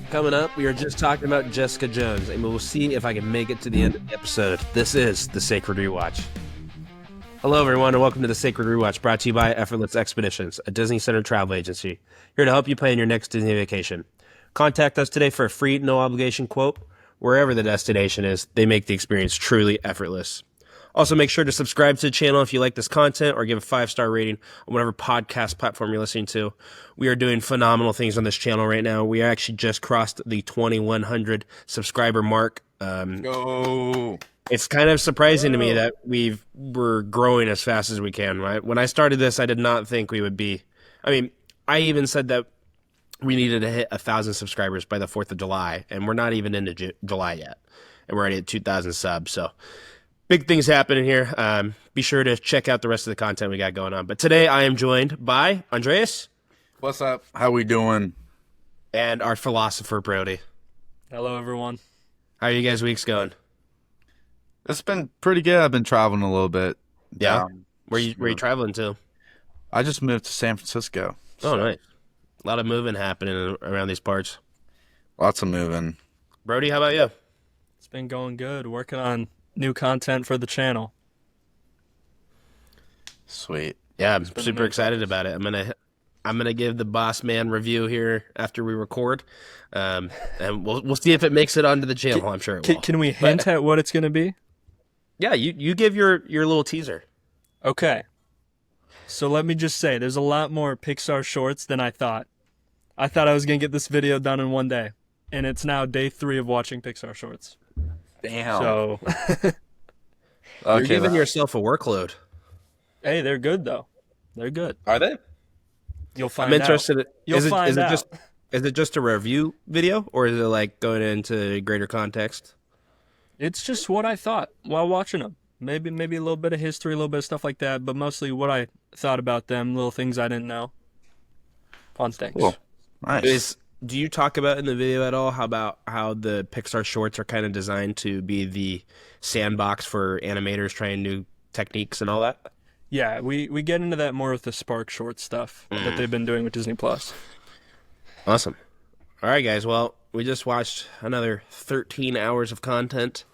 Coming up, we are just talking about Jessica Jones, and we'll see if I can make it to the end of the episode. This is the Sacred Rewatch. Hello, everyone, and welcome to the Sacred Rewatch, brought to you by Effortless Expeditions, a Disney-centered travel agency, here to help you plan your next Disney vacation. Contact us today for a free, no-obligation quote. Wherever the destination is, they make the experience truly effortless. Also, make sure to subscribe to the channel if you like this content, or give a 5-star rating on whatever podcast platform you're listening to. We are doing phenomenal things on this channel right now. We actually just crossed the 2,100 subscriber mark. It's kind of surprising to me that we're growing as fast as we can. Right? When I started this, I did not think we would be. I mean, I even said that we needed to hit 1,000 subscribers by the 4th of July, and we're not even into July yet, and we're already at 2,000 subs. So big things happening here. Be sure to check out the rest of the content we got going on. But today I am joined by Andreas. What's up? How we doing? And our philosopher, Brody. Hello, everyone. How are you guys' weeks going? It's been pretty good. I've been traveling a little bit. Yeah. Where you traveling to? I just moved to San Francisco. Oh, nice. A lot of moving happening around these parts. Lots of moving. Brody, how about you? It's been going good. Working on new content for the channel. Sweet. Yeah, I'm super excited about it. I'm gonna give the Boss Man review here after we record, and we'll see if it makes it onto the channel. I'm sure it will. Can we hint at what it's going to be? Yeah, you give your little teaser. Okay. So let me just say, there's a lot more Pixar shorts than I thought. I thought I was going to get this video done in one day, and it's now day 3 of watching Pixar shorts. Damn. So, You're giving yourself a workload. hey, they're good, though. They're good. Are they? You'll find I'm interested. out. You'll find out. Is it just a review video, or is it like going into greater context? It's just what I thought while watching them. Maybe a little bit of history, a little bit of stuff like that, but mostly what I thought about them, little things I didn't know. Fun things. Cool. Nice. Do you talk about in the video at all how the Pixar shorts are kind of designed to be the sandbox for animators trying new techniques and all that? Yeah, we get into that more with the Spark short stuff that they've been doing with Disney Plus. Awesome. All right, guys. Well, we just watched another 13 hours of content.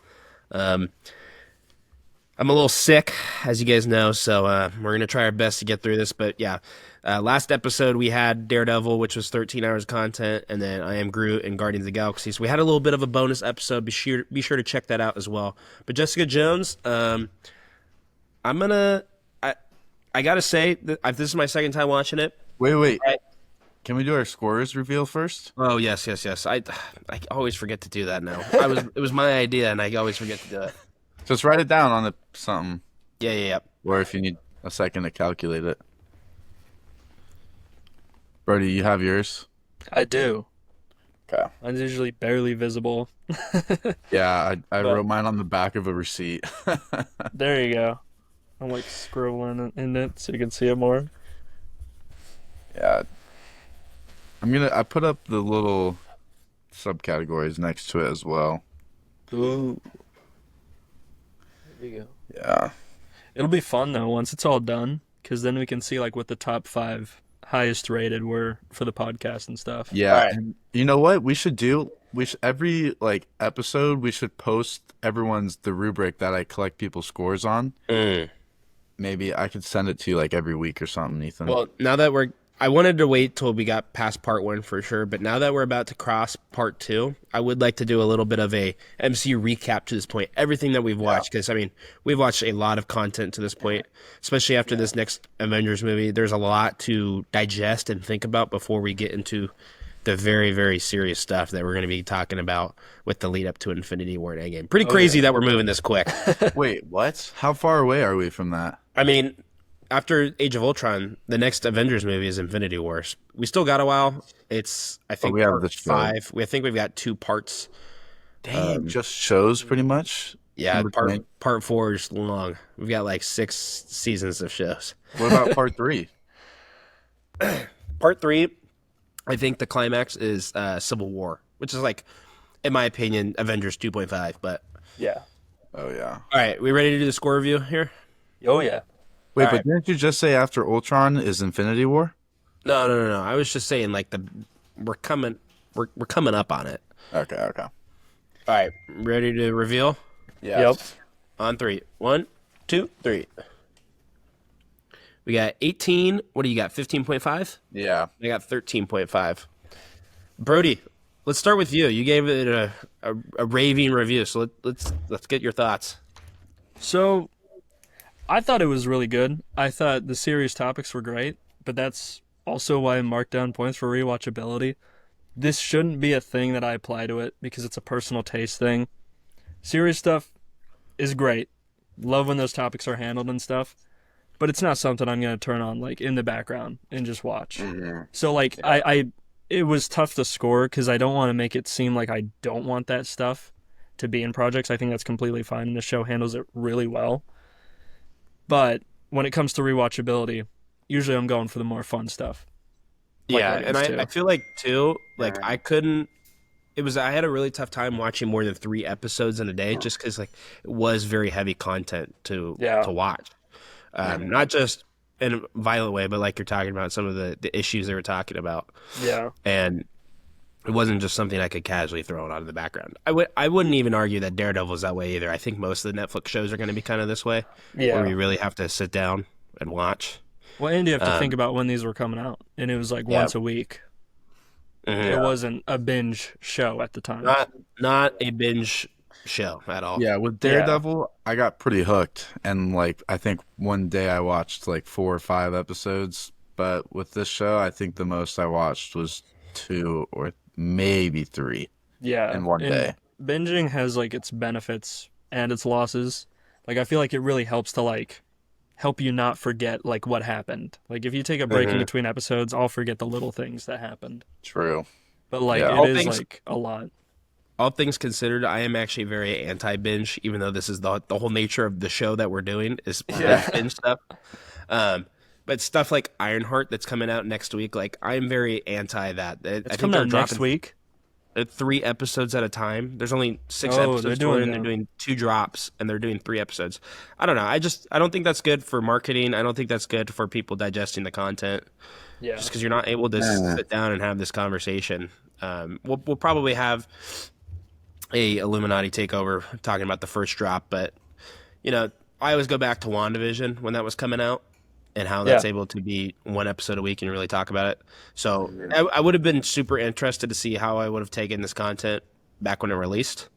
I'm a little sick, as you guys know, so we're going to try our best to get through this. But yeah, last episode we had Daredevil, which was 13 hours of content, and then I Am Groot and Guardians of the Galaxy. So we had a little bit of a bonus episode. Be sure to check that out as well. But Jessica Jones, I got to say, that this is my second time watching it. Wait. Can we do our scores reveal first? Oh, yes. I always forget to do that now. It was my idea, and I always forget to do it. Just write it down on something. Yeah. Or if you need a second to calculate it. Brody, you have yours? I do. Okay. Mine's usually barely visible. Yeah, I wrote mine on the back of a receipt. There you go. I'm like scribbling in it so you can see it more. Yeah. I put up the little subcategories next to it as well. Ooh. There you go. Yeah. It'll be fun though once it's all done, because then we can see like what the top 5 highest rated were for the podcast and stuff. Yeah. Right. And you know what we should do? Every episode we should post the rubric that I collect people's scores on. Maybe I could send it to you every week or something, Ethan. Well, now that I wanted to wait till we got past part 1 for sure, but now that we're about to cross part 2, I would like to do a little bit of a MCU recap to this point. Everything that we've watched, because we've watched a lot of content to this point, especially after this next Avengers movie. There's a lot to digest and think about before we get into the very, very serious stuff that we're going to be talking about with the lead up to Infinity War and Endgame. Pretty crazy that we're moving this quick. Wait, what? How far away are we from that? I mean, after Age of Ultron, the next Avengers movie is Infinity Wars. We still got a while. It's, I think, we have part the show. 5. I think we've got 2 parts. Dang, just shows pretty much? Yeah, Number part 4 is long. We've got 6 seasons of shows. What about part 3? Part 3, I think the climax is Civil War, which is in my opinion, Avengers 2.5. But Yeah. Oh, yeah. all right, we ready to do the score review here? Oh, yeah. Wait, All but right. didn't you just say after Ultron is Infinity War? No. I was just saying we're coming we're coming up on it. Okay. All right, ready to reveal? Yeah. Yep. On 3. 1, 2, 3. We got 18. What do you got? 15.5. Yeah. I got 13.5. Brody, let's start with you. You gave it a raving review, so let's get your thoughts. So, I thought it was really good. I thought the serious topics were great, but that's also why I marked down points for rewatchability. This shouldn't be a thing that I apply to it because it's a personal taste thing. Serious stuff is great. Love when those topics are handled and stuff, but it's not something I'm going to turn on like in the background and just watch. So like it was tough to score because I don't want to make it seem like I don't want that stuff to be in projects. I think that's completely fine, and the show handles it really well. But when it comes to rewatchability, usually I'm going for the more fun stuff. Like Yeah, and ratings, too. I feel like too, like I had a really tough time watching more than 3 episodes in a day just because like it was very heavy content to watch. Not just in a violent way, but like you're talking about some of the issues they were talking about. Yeah. And it wasn't just something I could casually throw it on in the background. I wouldn't even argue that Daredevil is that way either. I think most of the Netflix shows are going to be kind of this way, where you really have to sit down and watch. Well, and you have to think about when these were coming out, and it was like once a week. It wasn't a binge show at the time. Not a binge show at all. Yeah, with Daredevil, I got pretty hooked, and like I think one day I watched like 4 or 5 episodes. But with this show, I think the most I watched was 2 or maybe 3 in one day. Binging has like its benefits and its losses. Like I feel like it really helps to like help you not forget like what happened. Like if you take a break in between episodes, I'll forget the little things that happened. True. But like Yeah. it is like a lot. All things considered, I am actually very anti-binge, even though this is the whole nature of the show that we're doing is binge stuff. But stuff like Ironheart that's coming out next week, like I'm very anti that. It's coming out next week. 3 episodes at a time. There's only 6 Oh, episodes they're for it, and doing they're doing 2 drops, and they're doing 3 episodes. I don't know. I don't think that's good for marketing. I don't think that's good for people digesting the content. Yeah. Just because you're not able to sit down and have this conversation. We'll probably have a Illuminati takeover talking about the first drop, but you know, I always go back to WandaVision when that was coming out and how that's able to be 1 episode a week and really talk about it. So I would have been super interested to see how I would have taken this content back when it released.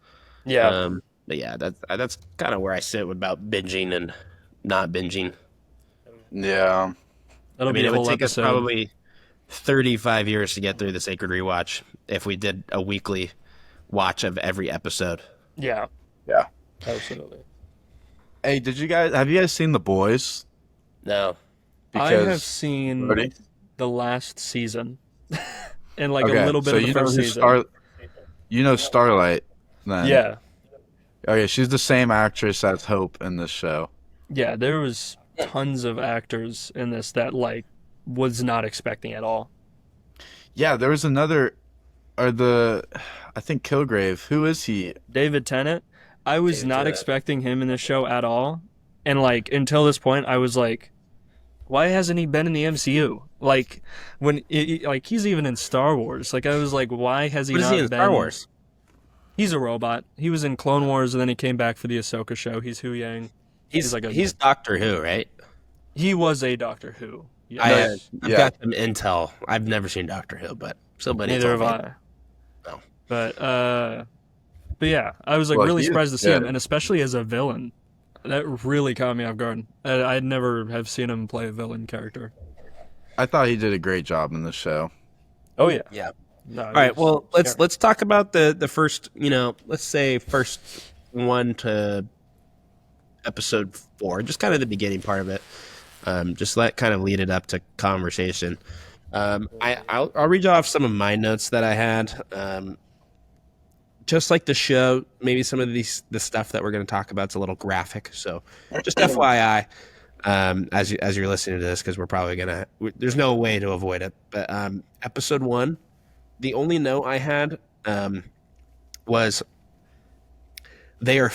Yeah. But yeah, that's kind of where I sit about binging and not binging. Yeah. That'll be it a would whole take episode. us probably 35 years to get through the Sacred Rewatch if we did a weekly watch of every episode. Yeah. Yeah. Absolutely. Hey, have you guys seen The Boys? No. I have seen the last season and like a little bit of the first season. You know Starlight, then. Yeah. Okay, she's the same actress as Hope in this show. Yeah, there was tons of actors in this that like was not expecting at all. Yeah, there was another, I think Kilgrave. Who is he? David Tennant. I was not expecting him in this show at all. And like until this point I was like, why hasn't he been in the MCU? Like when like he's even in Star Wars. Like I was like, why has he What not is he in been Star Wars? He's a robot. He was in Clone Wars and then he came back for the Ahsoka show. He's Hu Yang. He's Doctor Who, right? He was a Doctor Who. I've got some intel. I've never seen Doctor Who, but somebody Neither told have me. I. No. But yeah, I was like really he is surprised to see good. him, and especially as a villain. That really caught me off guard. I'd never have seen him play a villain character. I thought he did a great job in the show. Oh yeah. Yeah. No, All right. Well, let's talk about the first. Let's say first 1 to episode 4, just kind of the beginning part of it. Just kind of lead it up to conversation. I'll read you off some of my notes that I had. Just like the show, maybe some of the stuff that we're going to talk about is a little graphic. So just FYI, as you're listening to this, because we're probably there's no way to avoid it. But episode 1, the only note I had was they are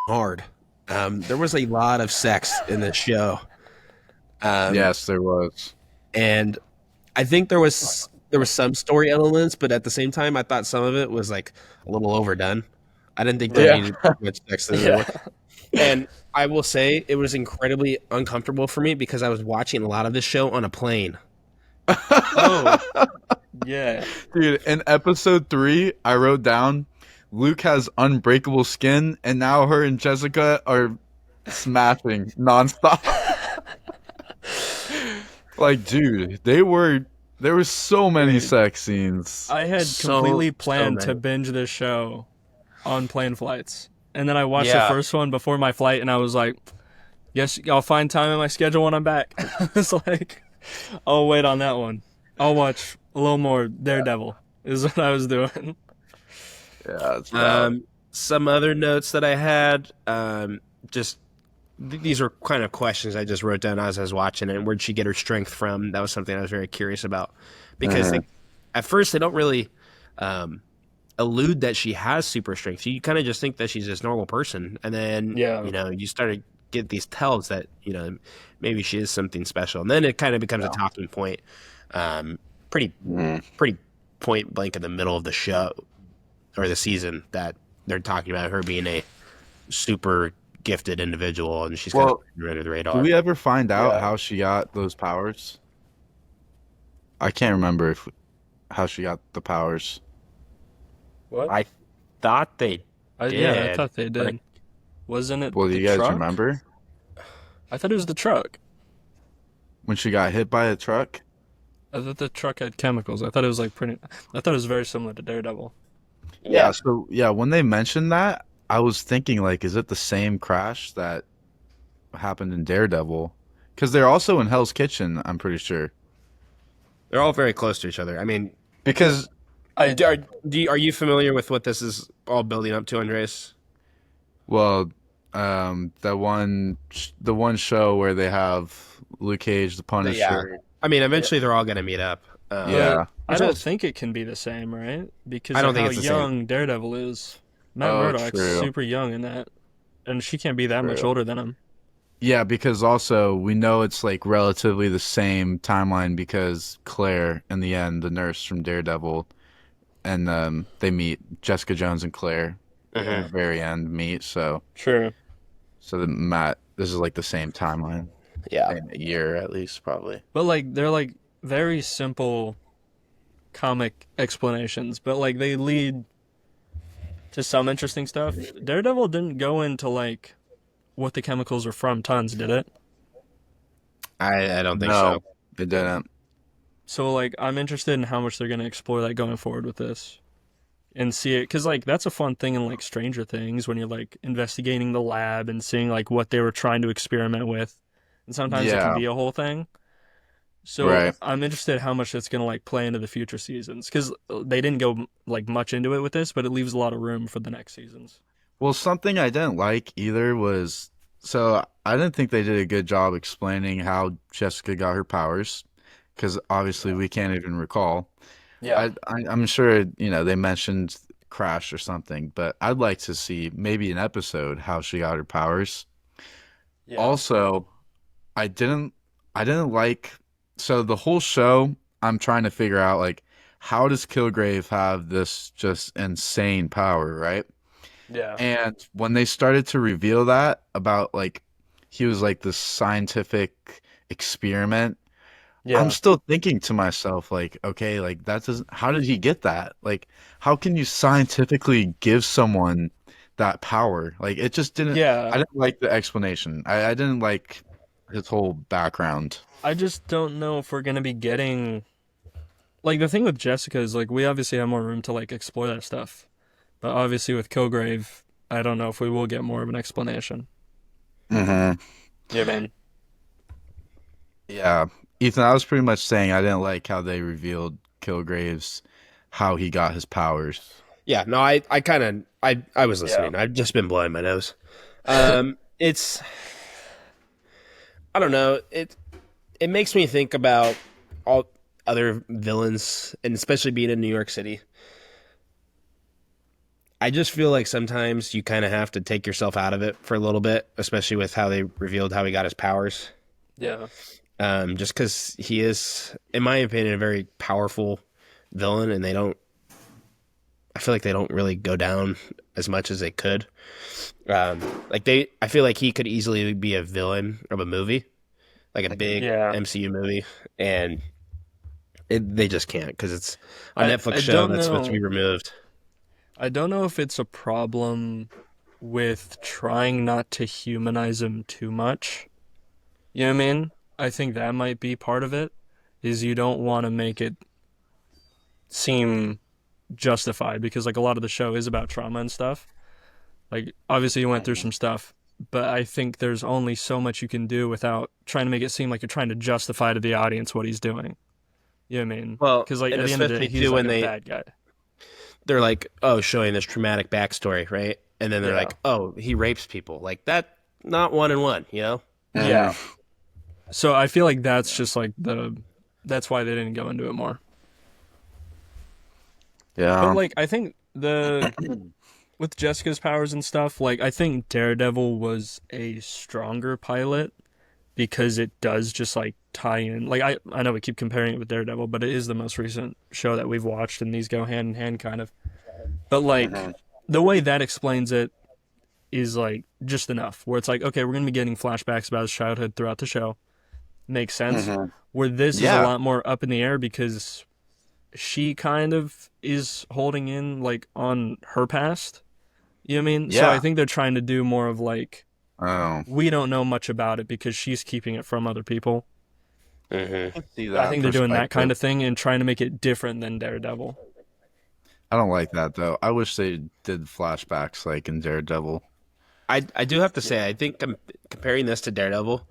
hard. There was a lot of sex in this show. Yes, there was. And I think there was there was some story elements, but at the same time, I thought some of it was like a little overdone. I didn't think there needed much sex than there Yeah. was. And I will say it was incredibly uncomfortable for me because I was watching a lot of this show on a plane. Oh, yeah. Dude, in episode 3, I wrote down Luke has unbreakable skin, and now her and Jessica are smashing nonstop. Like, dude, there were so many sex scenes. I had So- completely so planned to many. binge this show on plane flights. And then I watched Yeah. the first one before my flight, and I was like, yes, I'll find time in my schedule when I'm back. It's like, I'll wait on that one. I'll watch a little more Daredevil, is what I was doing. Yeah, it's bad. Some other notes that I had, these are kind of questions I just wrote down as I was watching it. Where'd she get her strength from? That was something I was very curious about because at first they don't really allude that she has super strength. You kind of just think that she's this normal person, and then you start to get these tells that maybe she is something special, and then it kind of becomes a talking point, pretty point blank in the middle of the show or the season that they're talking about her being a super gifted individual, and she's kind of under the radar. Do we ever find out how she got those powers? I can't remember how she got the powers. What? I thought they I did, thought they but did. Wasn't it Well, do the you guys truck? remember I thought it was the truck. when she got hit by a truck? I thought the truck had chemicals. I thought it was I thought it was very similar to Daredevil. Yeah. So when they mentioned that, I was thinking like, is it the same crash that happened in Daredevil? Because they're also in Hell's Kitchen, I'm pretty sure. They're all very close to each other. I mean, Because are you familiar with what this is all building up to, Andres? well, the one show where they have Luke Cage, the Punisher. I mean, eventually they're all going to meet up. Yeah. I Which don't is- think it can be the same, right? Because I don't of think how it's the same. young Daredevil is. Matt Oh, Murdock's true. super young in that, and she can't be that much True. older than him. Yeah, because also we know it's like relatively the same timeline because Claire, in the end, the nurse from Daredevil, and they meet Jessica Jones and Claire at the very end meet. So True. this is like the same timeline, Yeah. in a year at least, probably. But like they're like very simple comic explanations, but like they lead to some interesting stuff. Daredevil didn't go into like what the chemicals are from tons, did it? I don't think No, so. it didn't. So like I'm interested in how much they're going to explore that going forward with this and see it, cuz like that's a fun thing in like Stranger Things when you're like investigating the lab and seeing like what they were trying to experiment with, and sometimes it Yeah. can be a whole thing. So Right. I'm interested how much that's going to like play into the future seasons, cuz they didn't go like much into it with this, but it leaves a lot of room for the next seasons. Well, something I didn't like either was I didn't think they did a good job explaining how Jessica got her powers because obviously we can't even recall. I'm sure they mentioned Crash or something, but I'd like to see maybe an episode how she got her powers. Also, I didn't like the whole show. I'm trying to figure out like how does Kilgrave have this just insane power, right? Yeah. And when they started to reveal that about like he was like this scientific experiment, I'm still thinking to myself like, okay, like that doesn't. How did he get that? Like, how can you scientifically give someone that power? Like, it just didn't. Yeah. I didn't like the explanation. I didn't like his whole background. I just don't know if we're gonna be getting like the thing with Jessica is like we obviously have more room to like explore that stuff, but obviously with Kilgrave, I don't know if we will get more of an explanation. Mm-hmm. Yeah, man. Yeah, Ethan, I was pretty much saying I didn't like how they revealed Kilgrave's how he got his powers. Yeah, no, I was listening. I've just been blowing my nose. It's, I don't know. It makes me think about all other villains, and especially being in New York City. I just feel like sometimes you kind of have to take yourself out of it for a little bit, especially with how they revealed how he got his powers. Yeah. Just because he is, in my opinion, a very powerful villain, and I feel like they don't really go down as much as they could. I feel like he could easily be a villain of a movie, like a big MCU movie, and they just can't because it's a Netflix show that's supposed to be removed. I don't know if it's a problem with trying not to humanize him too much. You know what I mean? I think that might be part of it, is you don't want to make it seem justified, because like a lot of the show is about trauma and stuff. Like obviously you went through some stuff, but I think there's only so much you can do without trying to make it seem like you're trying to justify to the audience what he's doing. You know what I mean? Well, because like at the end of the day, he's like a bad guy. They're like, oh, showing this traumatic backstory, right? And then they're like, oh, he rapes people. Like that, not 1 and 1, you know? Yeah. So I feel like that's just like that's why they didn't go into it more. Yeah. But like I think with Jessica's powers and stuff, like I think Daredevil was a stronger pilot because it does just like tie in. Like I know we keep comparing it with Daredevil, but it is the most recent show that we've watched, and these go hand in hand kind of. But like the way that explains it is like just enough, where it's like, okay, we're gonna be getting flashbacks about his childhood throughout the show. Makes sense. Where this is a lot more up in the air because she kind of is holding in like on her past. You know what I mean? Yeah. So I think they're trying to do more of like, Oh. we don't know much about it because she's keeping it from other people. See that I think they're doing that kind of perspective. thing and trying to make it different than Daredevil. I don't like that though. I wish they did flashbacks like in Daredevil. I do have to say, I think comparing this to Daredevil,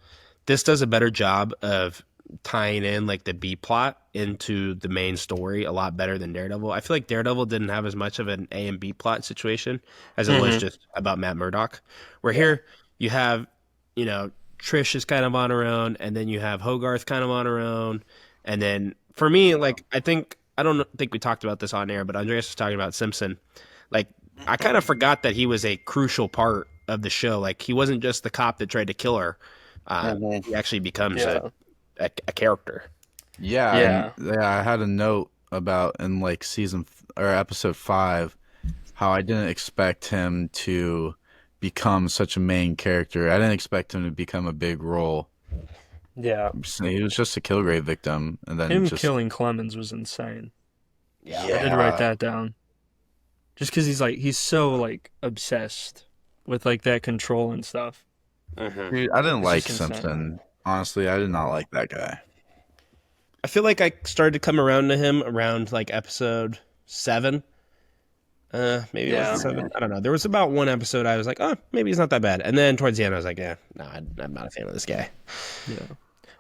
this does a better job of tying in like the B plot into the main story a lot better than Daredevil. I feel like Daredevil didn't have as much of an A and B plot situation as it was just about Matt Murdock. Where here you have, you know, Trish is kind of on her own, and then you have Hogarth kind of on her own, and then for me, like I don't think we talked about this on air, but Andreas was talking about Simpson. Like I kind of forgot that he was a crucial part of the show. Like he wasn't just the cop that tried to kill her. He actually becomes a character. Yeah. I had a note about in like episode 5 how I didn't expect him to become such a main character. I didn't expect him to become a big role. Yeah. He was just a Kilgrave victim, and then Him killing Clemens was insane. Yeah. I did write that down. Just because he's so like obsessed with like that control and stuff. Dude, I didn't like just insane. Simpson. Honestly, I did not like that guy. I feel like I started to come around to him around like episode 7. Maybe it wasn't 7. I don't know. There was about one episode I was like, oh, maybe he's not that bad. And then towards the end, I was like, yeah, no, I'm not a fan of this guy. Yeah.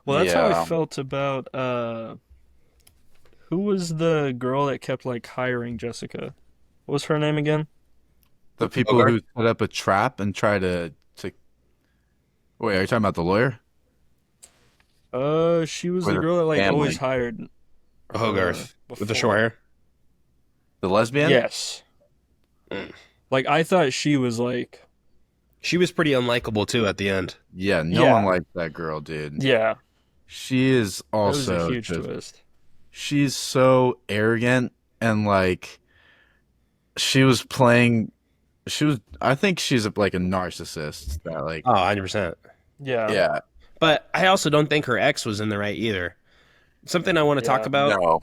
Well, that's how I felt about who was the girl that kept like hiring Jessica? What was her name again? The people who set up a trap and try to. Wait, are you talking about the lawyer? She was the girl that like always hired Hogarth with the short hair. The lesbian? Yes. Like I thought she was like. She was pretty unlikable too at the end. Yeah, no one liked that girl, dude. Yeah. She is also that was a huge twist. She's so arrogant and like I think she's like a narcissist that like Oh, 100%. Yeah. Yeah. But I also don't think her ex was in the right either. Something I want to talk about. No.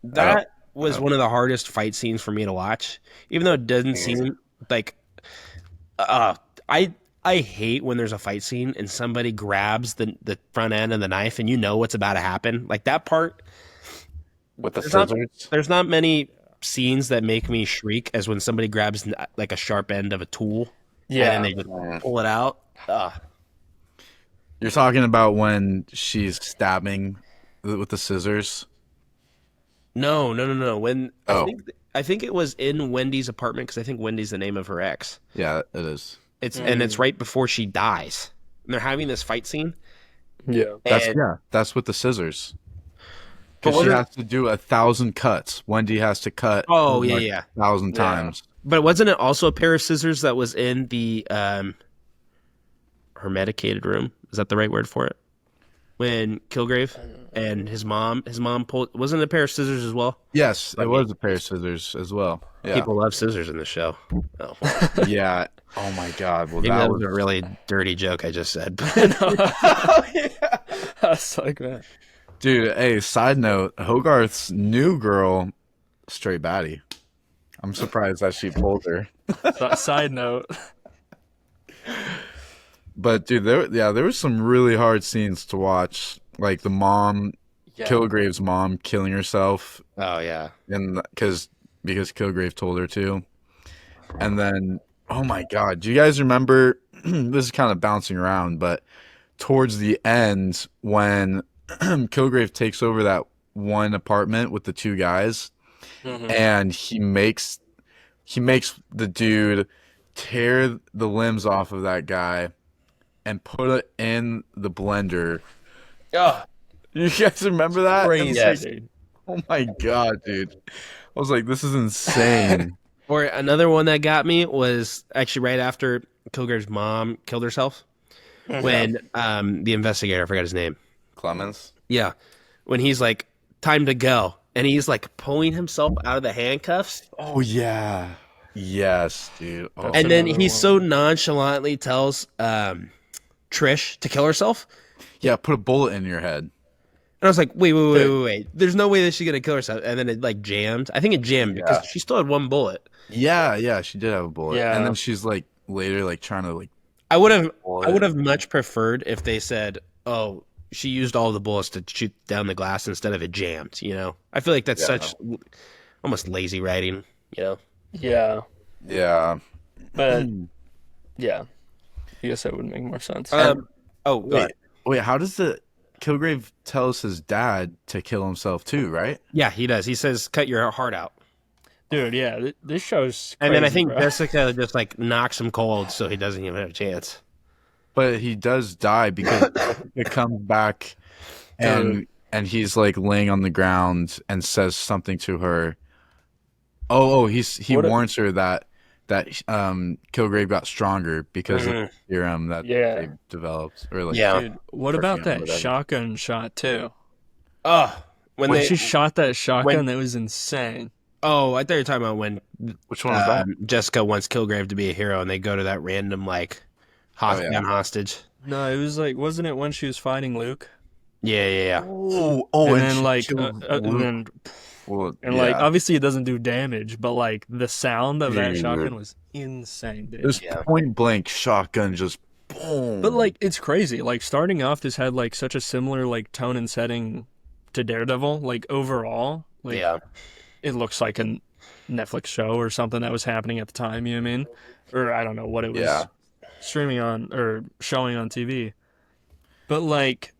That was one of the hardest fight scenes for me to watch, even though it doesn't seem like. I hate when there's a fight scene and somebody grabs the front end of the knife and you know what's about to happen. Like that part With the scissors. There's not many scenes that make me shriek as when somebody grabs like a sharp end of a tool. Yeah. And then they just pull it out. You're talking about when she's stabbing with the scissors? No. When I think it was in Wendy's apartment because I think Wendy's the name of her ex. Yeah, it is. And it's right before she dies. And they're having this fight scene. Yeah. That's with the scissors. Because she has to do 1,000 cuts. Wendy has to cut. Oh, yeah. 1,000 times. But wasn't it also a pair of scissors that was in the her medicated room? Is that the right word for it? when Kilgrave and his mom pulled, wasn't it a pair of scissors as well? Yes, I it mean, was a pair of scissors as well. Yeah. People love scissors in the show. Oh, Yeah. Oh my God. Well, maybe that that was was a really dirty joke I just said. That's like that. dude. Hey, side note: Hogarth's new girl, straight baddie. I'm surprised that she pulled her. Side note. But dude, there was some really hard scenes to watch, like the mom, Kilgrave's mom, killing herself, Oh yeah, and because Kilgrave told her to, and then oh my God, do you guys remember? This is kind of bouncing around, but towards the end when Kilgrave takes over that one apartment with the two guys, and he makes the dude tear the limbs off of that guy and put it in the blender. oh, You guys remember that? Crazy, Yes. dude. Oh my God, dude. I was like, this is insane. Or another one that got me was actually right after Kilgrave's mom killed herself. When the investigator, I forgot his name. Clemens? Yeah, when he's like, time to go, and he's like pulling himself out of the handcuffs, Oh yeah. Yes, dude. Oh, and then another he one. so nonchalantly tells Trish to kill herself. yeah, put a bullet in your head. And I was like, wait. There's no way that she's going to kill herself. And then it like jammed. I think it jammed because she still had one bullet. Yeah, she did have a bullet. Yeah. And then she's like later like trying to like I would have much preferred if they said, oh, she used all the bullets to shoot down the glass instead of it jammed, you know? I feel like that's such almost lazy writing, you know? Yeah, yeah. but yeah, I guess that would make more sense. Go ahead. Wait, how does the Kilgrave tells his dad to kill himself too, right? Yeah, he does. He says, cut your heart out. Dude, yeah, this show's crazy, And then I think bro. Jessica just like knocks him cold so he doesn't even have a chance. But he does die because it comes back and he's like laying on the ground and says something to her. He warns her that Kilgrave got stronger because of the serum that they developed. Or like, Dude, what about that whatever. shotgun shot too? Oh, When she shot that shotgun, that was insane. Oh, I thought you were talking about when which one was that? Jessica wants Kilgrave to be a hero, and they go to that random like hostage. No, it was like, wasn't it when she was fighting Luke? Yeah. Oh, and and then like, she killed Luke. like, obviously it doesn't do damage, but like the sound of that shotgun was insane, dude. this point blank shotgun just boom. But like, it's crazy. Like starting off, this had like such a similar like tone and setting to Daredevil. Like overall, like it looks like a Netflix show or something that was happening at the time. You know what I mean? Or I don't know what it was streaming on or showing on TV. But like,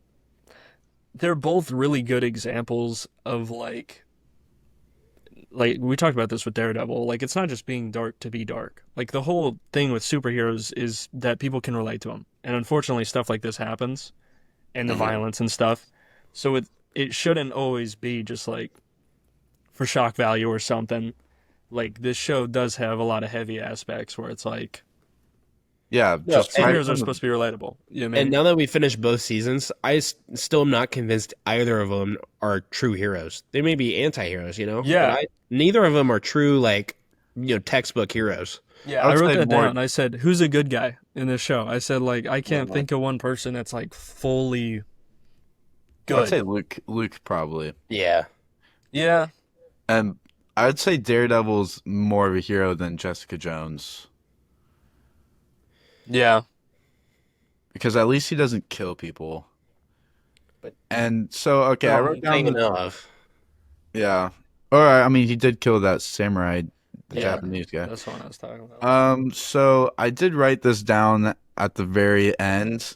they're both really good examples of like we talked about this with Daredevil. Like, it's not just being dark to be dark. Like, the whole thing with superheroes is that people can relate to them. And unfortunately, stuff like this happens, and the violence and stuff. So it shouldn't always be just like for shock value or something. Like, this show does have a lot of heavy aspects where it's like, just superheroes are supposed to be relatable. You know what I mean? And now that we finished both seasons, I still am not convinced either of them are true heroes. They may be anti-heroes, you know? Yeah. But neither of them are true, like, textbook heroes. Yeah, I wrote that down. I said, who's a good guy in this show? I said, like, I can't think of one person that's, like, fully good. I'd say Luke probably. Yeah. Yeah. And I'd say Daredevil's more of a hero than Jessica Jones. Yeah. Because at least he doesn't kill people. And so, I wrote down Thinking of. Yeah. Or, I mean, he did kill that samurai, the Japanese guy. That's what I was talking about. So I did write this down at the very end.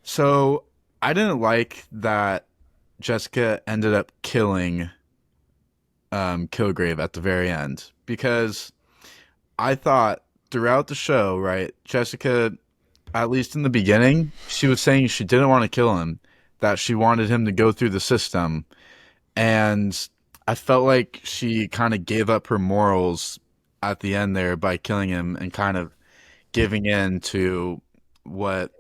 So I didn't like that Jessica ended up killing Kilgrave at the very end because I thought throughout the show, right, Jessica, at least in the beginning, she was saying she didn't want to kill him, that she wanted him to go through the system. And I felt like she kind of gave up her morals at the end there by killing him and kind of giving in to what,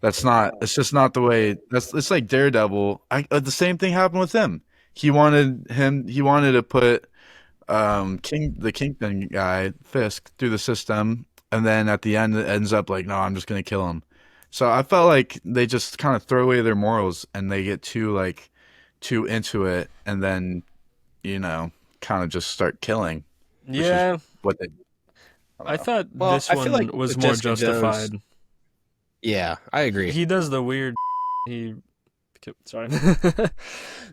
That's not. It's just not the way. It's like Daredevil. The same thing happened with him. He wanted him. He wanted to put the Kingpin guy Fisk through the system, and then at the end it ends up like, no, I'm just gonna kill him. So I felt like they just kind of throw away their morals and they get too into it, and then kind of just start killing, which is Yeah, what they. I don't I know. thought Well, this I feel like one was with more Jessica Jones, justified. yeah, I agree. He does the weird. He sorry,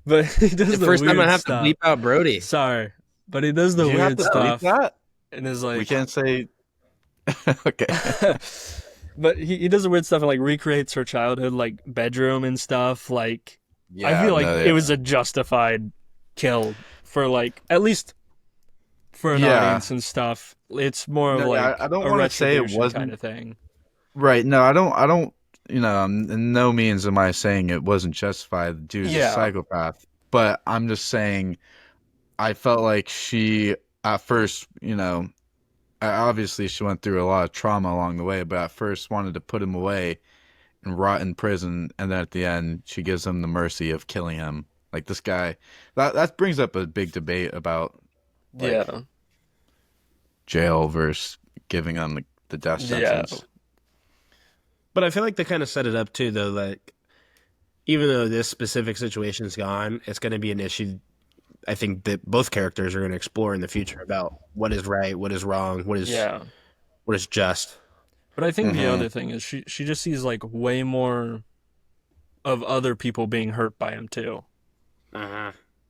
but he does The the first time I weird have to stuff. bleep out Brody. Sorry, but he does the Did you have weird to bleep stuff that? and is We like. can't say. Okay. But he does the weird stuff and like recreates her childhood like bedroom and stuff. Like I Yeah. feel like No. it Yeah. was a justified kill for like at least for an Yeah. audience and stuff. It's more of No. Yeah. I like don't a want to say it retribution kind wasn't of thing. right. No. I don't. I don't. In no means am I saying it wasn't justified. The dude's a Yeah. psychopath. But I'm just saying I felt like she at first, obviously she went through a lot of trauma along the way, but at first wanted to put him away and rot in prison, and then at the end she gives him the mercy of killing him. Like this guy, that brings up a big debate about like Yeah. jail versus giving him the death Yeah. sentence. But I feel like they kind of set it up too, though. Like, even though this specific situation's gone, it's going to be an issue. I think that both characters are going to explore in the future about what is right, what is wrong, Yeah. what is just. But I think the Hmm. other thing is she just sees like way more of other people being hurt by him too.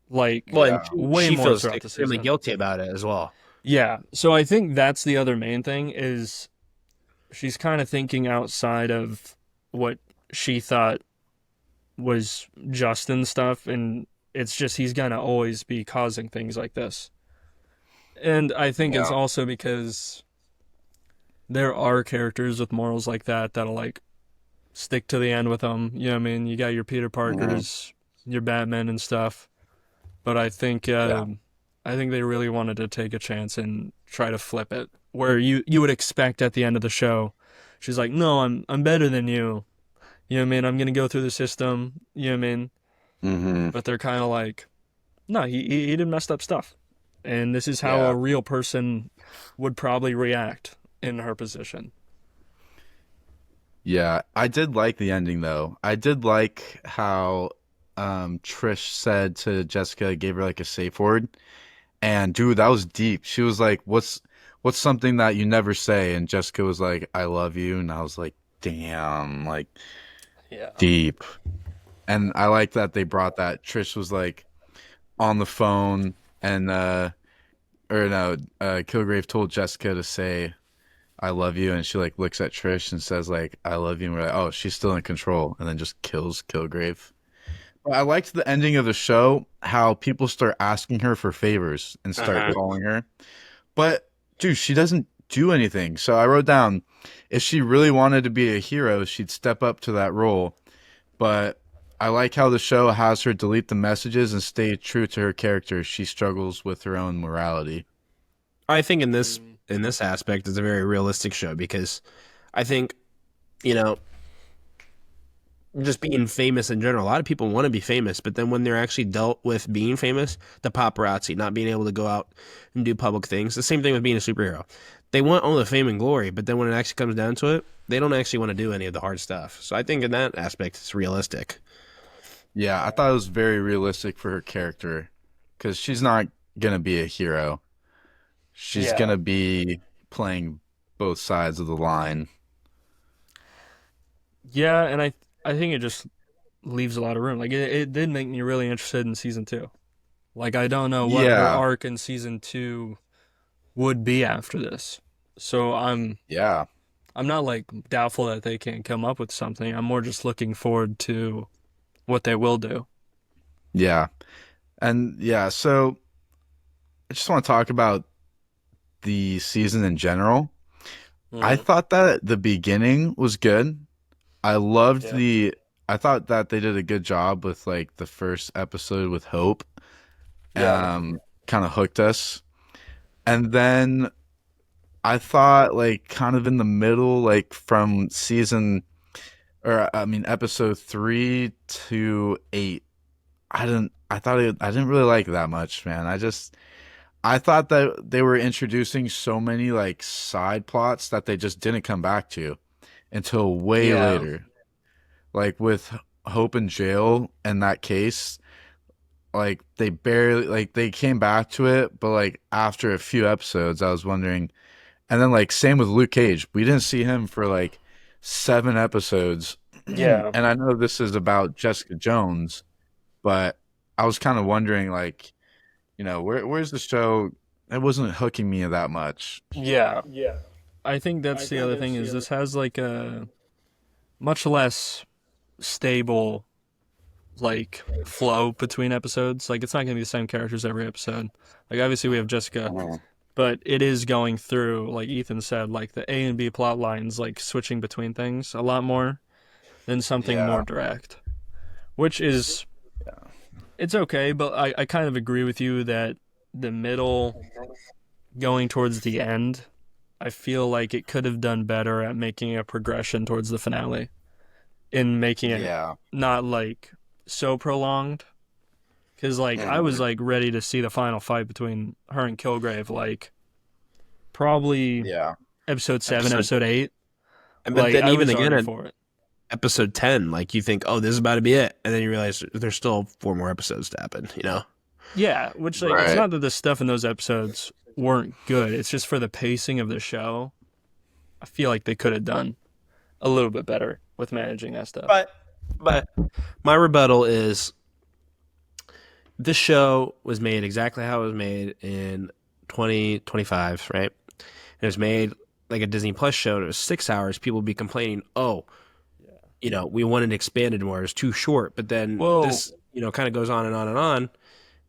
Like Well, Yeah. and way she more feels throughout the extremely season. guilty about it as well. Yeah. So I think that's the other main thing is she's kind of thinking outside of what she thought was just and stuff, and it's just he's gonna always be causing things like this. And I think it's Yeah. also because there are characters with morals like that that'll like stick to the end with them. You know what I mean? You got your Peter Hmm. Parkers, your Batman and stuff. But Yeah. I think they really wanted to take a chance and try to flip it, where you would expect at the end of the show, she's like, "No, I'm better than you." You know what I mean? I'm gonna go through the system. You know what I mean? Hmm. But they're kind of like, "No, he did messed up stuff," and this is how Yeah. a real person would probably react in her position. Yeah, I did like the ending though. I did like how Trish said to Jessica, gave her like a safe word. And dude, that was deep. She was like, what's something that you never say?" And Jessica was like, "I love you." And I was like, damn, like Yeah. deep. And I like that they brought that. Trish was like on the phone and or no, Kilgrave told Jessica to say "I love you," and she like looks at Trish and says like "I love you," and we're like, oh, she's still in control, and then just kills Kilgrave. But I liked the ending of the show, how people start asking her for favors and start calling her. But dude, she doesn't do anything. So I wrote down, if she really wanted to be a hero, she'd step up to that role. But I like how the show has her delete the messages and stay true to her character. She struggles with her own morality. I think in this aspect, it's a very realistic show because I think you know just being famous in general. A lot of people want to be famous, but then when they're actually dealt with being famous, the paparazzi, not being able to go out and do public things. The same thing with being a superhero. They want all the fame and glory, but then when it actually comes down to it, they don't actually want to do any of the hard stuff. So I think in that aspect, it's realistic. Yeah, I thought it was very realistic for her character because she's not gonna be a hero. She's Yeah. gonna be playing both sides of the line. Yeah, and I think it just leaves a lot of room. Like it did make me really interested in season two. Like I don't know what her Yeah, arc in season two would be after this. So yeah, I'm not like doubtful that they can't come up with something. I'm more just looking forward to what they will do. yeah, and yeah. So I just want to talk about the season in general. I Mhm. thought that the beginning was good. I loved Yeah. I thought that they did a good job with like the first episode with Hope. Yeah. Kind of hooked us. And then I thought like kind of in the middle, like from season episode 3 to 8. I didn't really like that much, man. I thought that they were introducing so many like side plots that they just didn't come back to until way Yeah. later. Like with Hope in jail and that case, like they came back to it, but like after a few episodes, I was wondering. And then like same with Luke Cage, we didn't see him for like 7 episodes. Yeah. And I know this is about Jessica Jones, but I was kind of wondering like, where's the show? It wasn't hooking me that much. Yeah. I think that's the other thing is this has like a much less stable like flow between episodes. Like it's not gonna be the same characters every episode. Like obviously we have Jessica, but it is going through, like Ethan said, like the A and B plot lines, like switching between things a lot more than something more direct. Which is it's okay, but I kind of agree with you that the middle going towards the end, I feel like it could have done better at making a progression towards the finale. In making it not like so prolonged. Because like I was like ready to see the final fight between her and Kilgrave, like probably episode 7, episode 8. But Like, then I even was again already at for it. episode 10, like you think, oh, this is about to be it, and then you realize there's still 4 more episodes to happen. Yeah, which like it's not that the stuff in those episodes weren't good. It's just for the pacing of the show. I feel like they could have done a little bit better with managing that stuff. But my rebuttal is this show was made exactly how it was made in 2025, right? It was made like a Disney Plus show, and it was 6 hours. People would be complaining, we wanted expanded more. It was too short. But then this, kind of goes on and on and on. And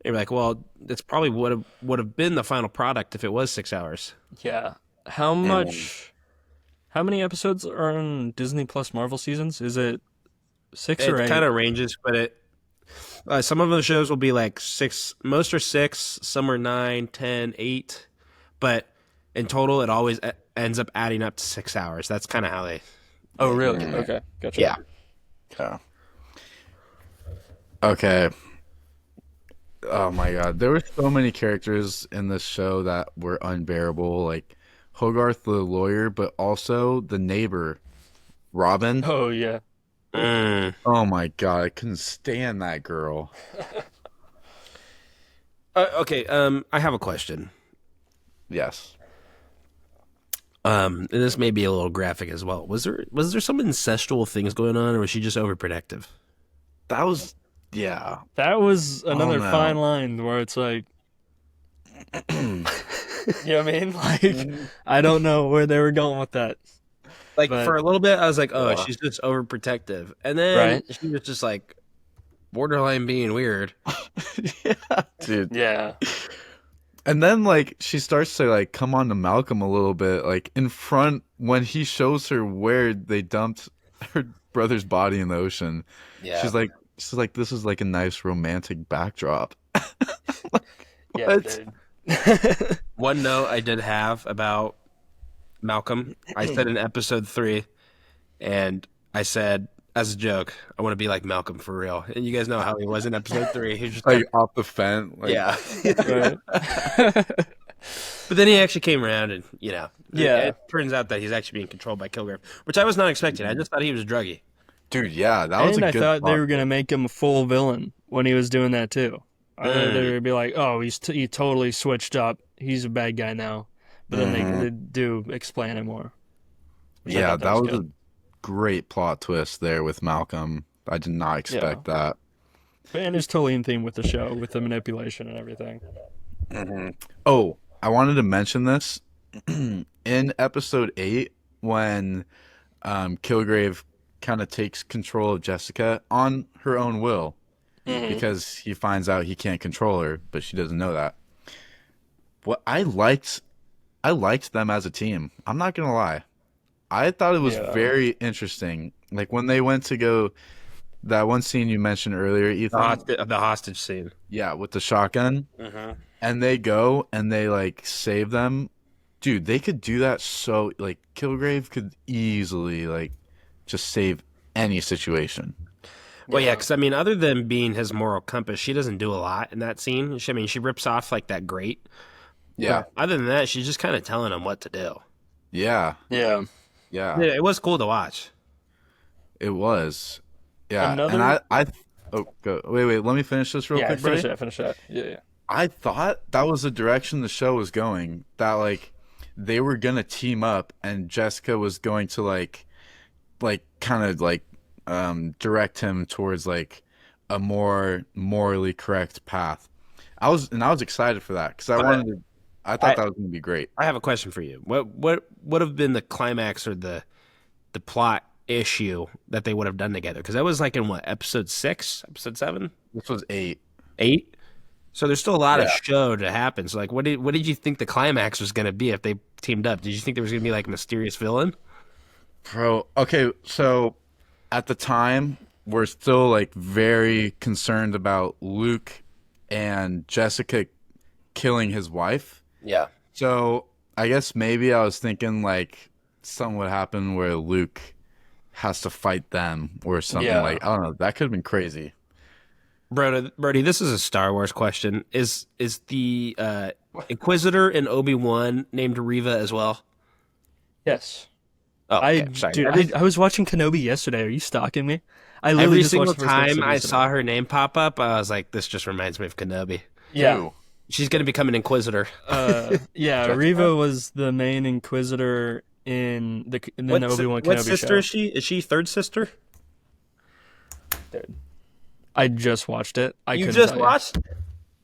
you're like, well, that's probably would have been the final product if it was 6 hours. Yeah. How many episodes are on Disney Plus Marvel seasons? Is it 6 or 8? It kind of ranges, but some of the shows will be like 6. Most are 6. Some are 9, 10, 8. But in total, it always ends up adding up to 6 hours. That's kind of how they. Oh, really? Okay, gotcha. Yeah. Okay. Oh my god, there were so many characters in this show that were unbearable, like Hogarth the lawyer, but also the neighbor, Robin. Oh yeah. Oh my god, I couldn't stand that girl. Okay, I have a question. Yes. And this may be a little graphic as well. Was there some incestual things going on, or was she just overprotective? That was That was another no. fine line where it's like, you know what I mean? Like, I don't know where they were going with that. Like But- for a little bit, I was like, "Oh, she's just overprotective," and then she was just like borderline being weird. Yeah, dude. Yeah. And then like she starts to like come on to Malcolm a little bit, like in front when he shows her where they dumped her brother's body in the ocean. Yeah, She's like, this is like a nice romantic backdrop. Yeah, dude. One note I did have about Malcolm, I said in episode 3, and I said as a joke, I want to be like Malcolm for real. And you guys know how he was in episode 3. He was just Like off the fence. Like, yeah. Right. But then he actually came around, and it turns out that he's actually being controlled by Kilgrave, which I was not expecting. I just thought he was druggy. Dude, yeah, that was And a I good thought they plot. were going to make him a full villain when he was doing that too. I thought they would be like, oh, he totally switched up. He's a bad guy now. But then they do explain it more. Which I Yeah, thought that was good. a great plot twist there with Malcolm. I did not expect that. And his Tulane theme with the show, with the manipulation and everything. Oh, I wanted to mention this. In episode 8, when Kilgrave kind of takes control of Jessica on her own will, because he finds out he can't control her, but she doesn't know that. What I liked them as a team. I'm not gonna lie. I thought it was very interesting. Like when they went to go, that one scene you mentioned earlier, Ethan. The hostage scene. Yeah, with the shotgun. And they go and they like save them. Dude, they could do that so like Kilgrave could easily like just save any situation. Well, yeah, because I mean, other than being his moral compass, she doesn't do a lot in that scene. She rips off like that grate. Yeah. But other than that, she's just kind of telling him what to do. Yeah. Yeah. Yeah. It was cool to watch. It was. Yeah. Another- And I oh, go. Wait, let me finish this real quick, finish Brady. that. Yeah. I thought that was the direction the show was going. That like they were gonna team up, and Jessica was going to like kind of like direct him towards like a more morally correct path. I was excited for that because I thought that was gonna be great. I have a question for you. What would have been the climax or the plot issue that they would have done together? Because that was like in what, episode 6, episode 7, This was 8. 8. So there's still a lot of show to happen. So like, what did you think the climax was going to be if they teamed up? Did you think there was going to be like a mysterious villain? Bro, okay, so at the time, we're still like very concerned about Luke and Jessica killing his wife. Yeah. So I guess maybe I was thinking like something would happen where Luke has to fight them or something. Yeah. Like, I don't know. That could have been crazy. Brody, this is a Star Wars question. Is the Inquisitor in Obi-Wan named Reva as well? Yes. Oh, okay. Sorry. I was watching Kenobi yesterday. Are you stalking me? I literally Every just single watched the first time episode I yesterday. saw her name pop up, I was like, this just reminds me of Kenobi. Yeah. She's going to become an Inquisitor. Yeah, Reva was the main Inquisitor in the Obi-Wan Kenobi What sister show. is she? Is she third sister? Dude, I just watched it. I You couldn't just tell you. watched?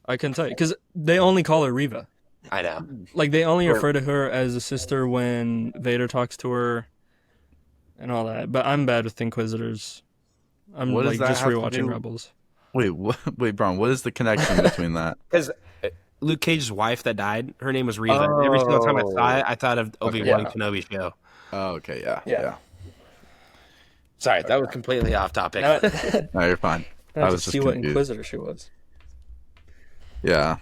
I couldn't tell you because they only call her Reva. I know. Like they only refer to her as a sister when Vader talks to her and all that. But I'm bad with Inquisitors. I'm What does like that just have to rewatching do- Rebels. Wait, wait, Braun, what is the connection between that? Because Luke Cage's wife that died, her name was Reva. Every single time I saw it, I thought of Obi-Wan and Kenobi show. Oh, okay, yeah. Sorry, that was completely off topic. No, you're fine. I was was just see what confused. Inquisitor she was. Yeah.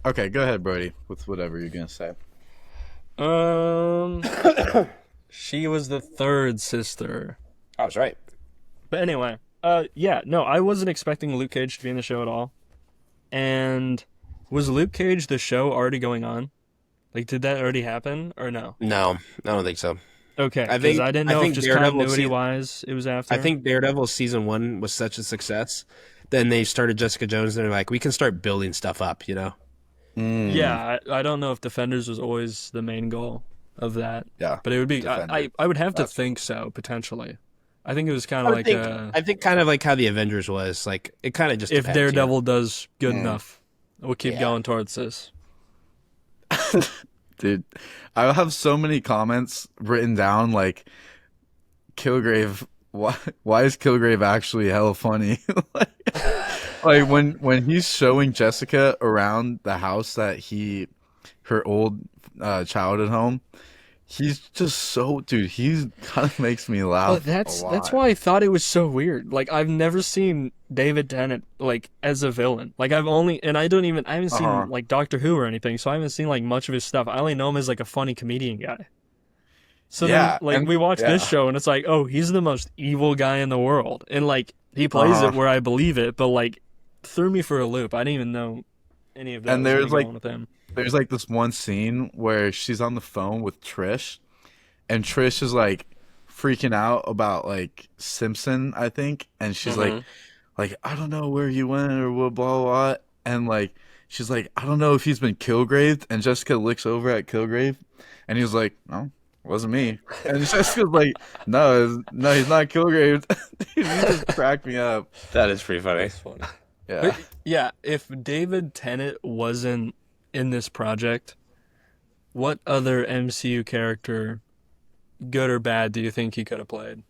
Okay, go ahead, Brody, with whatever you're gonna say. She was the third sister. I was right. But anyway, yeah, no, I wasn't expecting Luke Cage to be in the show at all. And was Luke Cage the show already going on? Like, did that already happen or no? No, I don't think so. Okay, I because think- I didn't I know if think just Daredevil continuity-wise it was after. I think Daredevil season 1 was such a success. Then they started Jessica Jones, and they're like, we can start building stuff up, you know? Yeah, I don't know if Defenders was always the main goal of that. Yeah. But it would be, Defenders. I would have to think so, potentially. I think it was kind of like I think kind of like how the Avengers was. Like, it kind of just if depends, you know? Daredevil does good enough, we'll keep going towards this. Dude, I have so many comments written down like Kilgrave. Why is Kilgrave actually hella funny? like when he's showing Jessica around the house that her old childhood home, he's just so he kind of makes me laugh. But that's a lot. why I thought it was so weird. Like I've never seen David Tennant like as a villain. Like I haven't seen like Doctor Who or anything, so I haven't seen like much of his stuff. I only know him as like a funny comedian guy. So Yeah, then like and- we watch this yeah. show and it's like, oh, he's the most evil guy in the world. And like he plays it where I believe it, but like threw me for a loop. I didn't even know any of that. And was there's, gonna go like, on with him. There's like this one scene where she's on the phone with Trish, and Trish is like freaking out about like Simpson, I think, and she's like I don't know where he went or what, blah blah, and like she's like, I don't know if he's been Kilgraved, and Jessica looks over at Kilgrave, and he's like, no, it wasn't me, and Jessica's like, no, he's not Kilgraved. Dude, he just cracked me up. That is pretty funny. Yeah. But, yeah, if David Tennant wasn't in this project, what other MCU character, good or bad, do you think he could have played?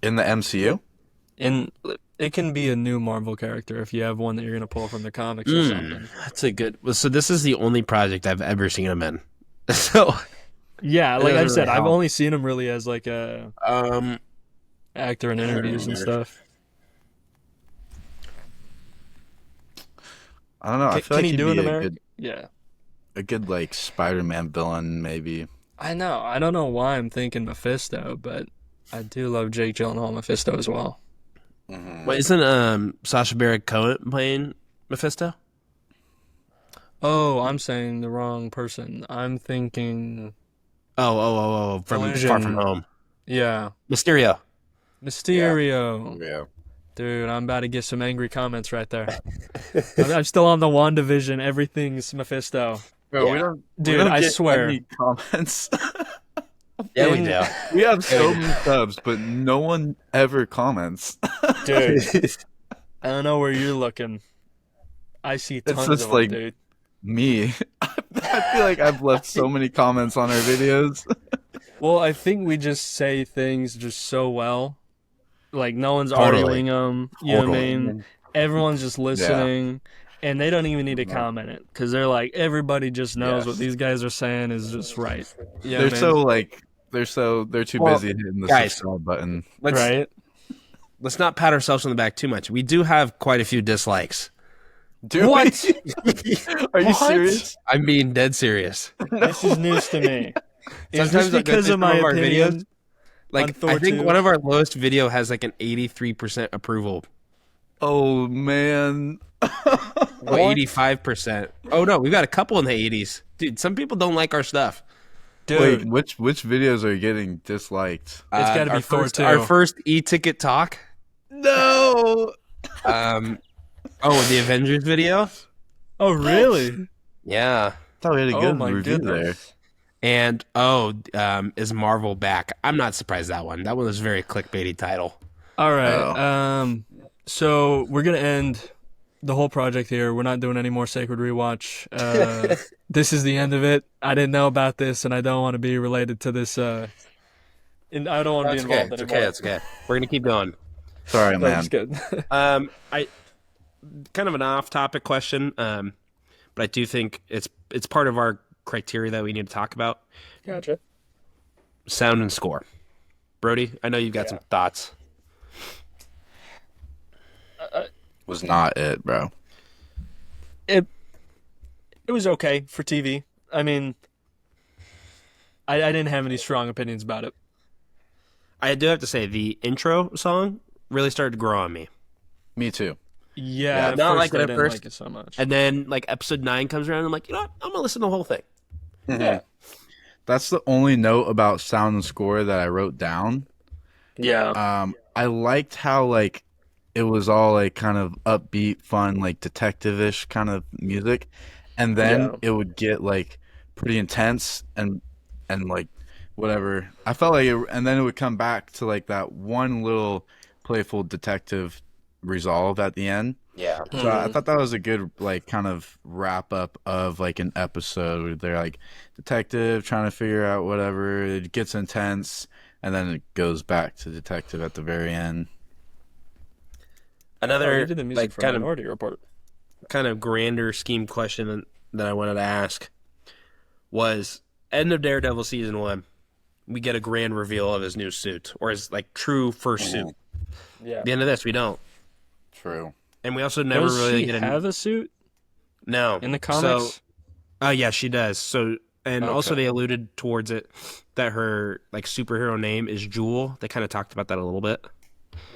In the MCU? And it can be a new Marvel character if you have one that you're gonna pull from the comics or something. That's a good. So this is the only project I've ever seen him in. So Yeah, like I doesn't said, really I've help. only seen him really as like a actor in interviews and stuff. I don't know. I feel Can like he he'd do be an American? good, Yeah. a good like Spider-Man villain, maybe. I know. I don't know why I'm thinking Mephisto, but I do love Jake Gyllenhaal Mephisto as well. Wait, isn't Sacha Baron Cohen playing Mephisto? Oh, I'm saying the wrong person. I'm thinking From Illusion. Far From Home. Yeah, Mysterio. Mysterio. Yeah. Dude, I'm about to get some angry comments right there. I'm still on the WandaVision. Everything's Mephisto. Bro, Yeah. we don't. Dude, we don't I get swear. any comments. Yeah, we In- do. We have so many subs, but no one ever comments. Dude, I don't know where you're looking. I see tons just of like- them, dude. Me, I feel like I've left so many comments on our videos. Well, I think we just say things just so well. Like, no one's Totally. arguing them. You know what I Totally. mean? Everyone's just listening. And they don't even need to comment it. Because they're like, everybody just knows what Yes. these guys are saying is just right. Yeah, They're man. so like they're too Well, busy hitting the guys, subscribe button. Right? Let's not pat ourselves on the back too much. We do have quite a few dislikes. Dude, What? Are you What? serious? I'm being dead serious. This is news to me. Is Sometimes this I go because through of my some of our opinion? videos, Like, on Thor I think 2? one of our lowest video has like an 83% approval. Oh man. Or 85%. Oh no, we've got a couple in the 80s. Dude, some people don't like our stuff. Dude, Wait, which videos are getting disliked? It's gotta be our Thor first, 2. Our first e-ticket talk. No. The Avengers video. oh, really? Yeah. Thought we had a Oh, good my review goodness. And is Marvel back? I'm not surprised that one. That one was a very clickbaity title. All right. Oh. So we're going to end the whole project here. We're not doing any more Sacred Rewatch. This is the end of it. I didn't know about this, and I don't want to be related to this. I don't want to be involved It's anymore. okay. It's okay. We're gonna keep going. Sorry, man. That's good. I kind of an off-topic question, but I do think it's part of our criteria that we need to talk about. Gotcha. Sound and score. Brody, I know you've got some thoughts. Was not it, bro. It was okay for TV. I mean, I didn't have any strong opinions about it. I do have to say the intro song really started to grow on me, Me too. Yeah, at not first like it I at didn't first. like it so much. and then like episode 9 comes around, and I'm like, you know what? I'm gonna listen to the whole thing. Yeah. That's the only note about sound and score that I wrote down. Yeah. I liked how like it was all like kind of upbeat, fun, like detective-ish kind of music, and then Yeah. it would get like pretty intense and like whatever. I felt like it, and then it would come back to like that one little playful detective resolve at the end. Yeah. So I thought that was a good like kind of wrap up of like an episode where they're like detective trying to figure out whatever. It gets intense and then it goes back to detective at the very end. Another you did the music like for kind Minority Report. of grander scheme question that I wanted to ask was end of Daredevil season 1. We get a grand reveal of his new suit, or his like true first suit. Yeah. The end of this, we don't, True. and we also never Does really she get have a suit no in the comics? So, yeah, she does. So, and also Okay. they alluded towards it that her like superhero name is Jewel. They kind of talked about that a little bit.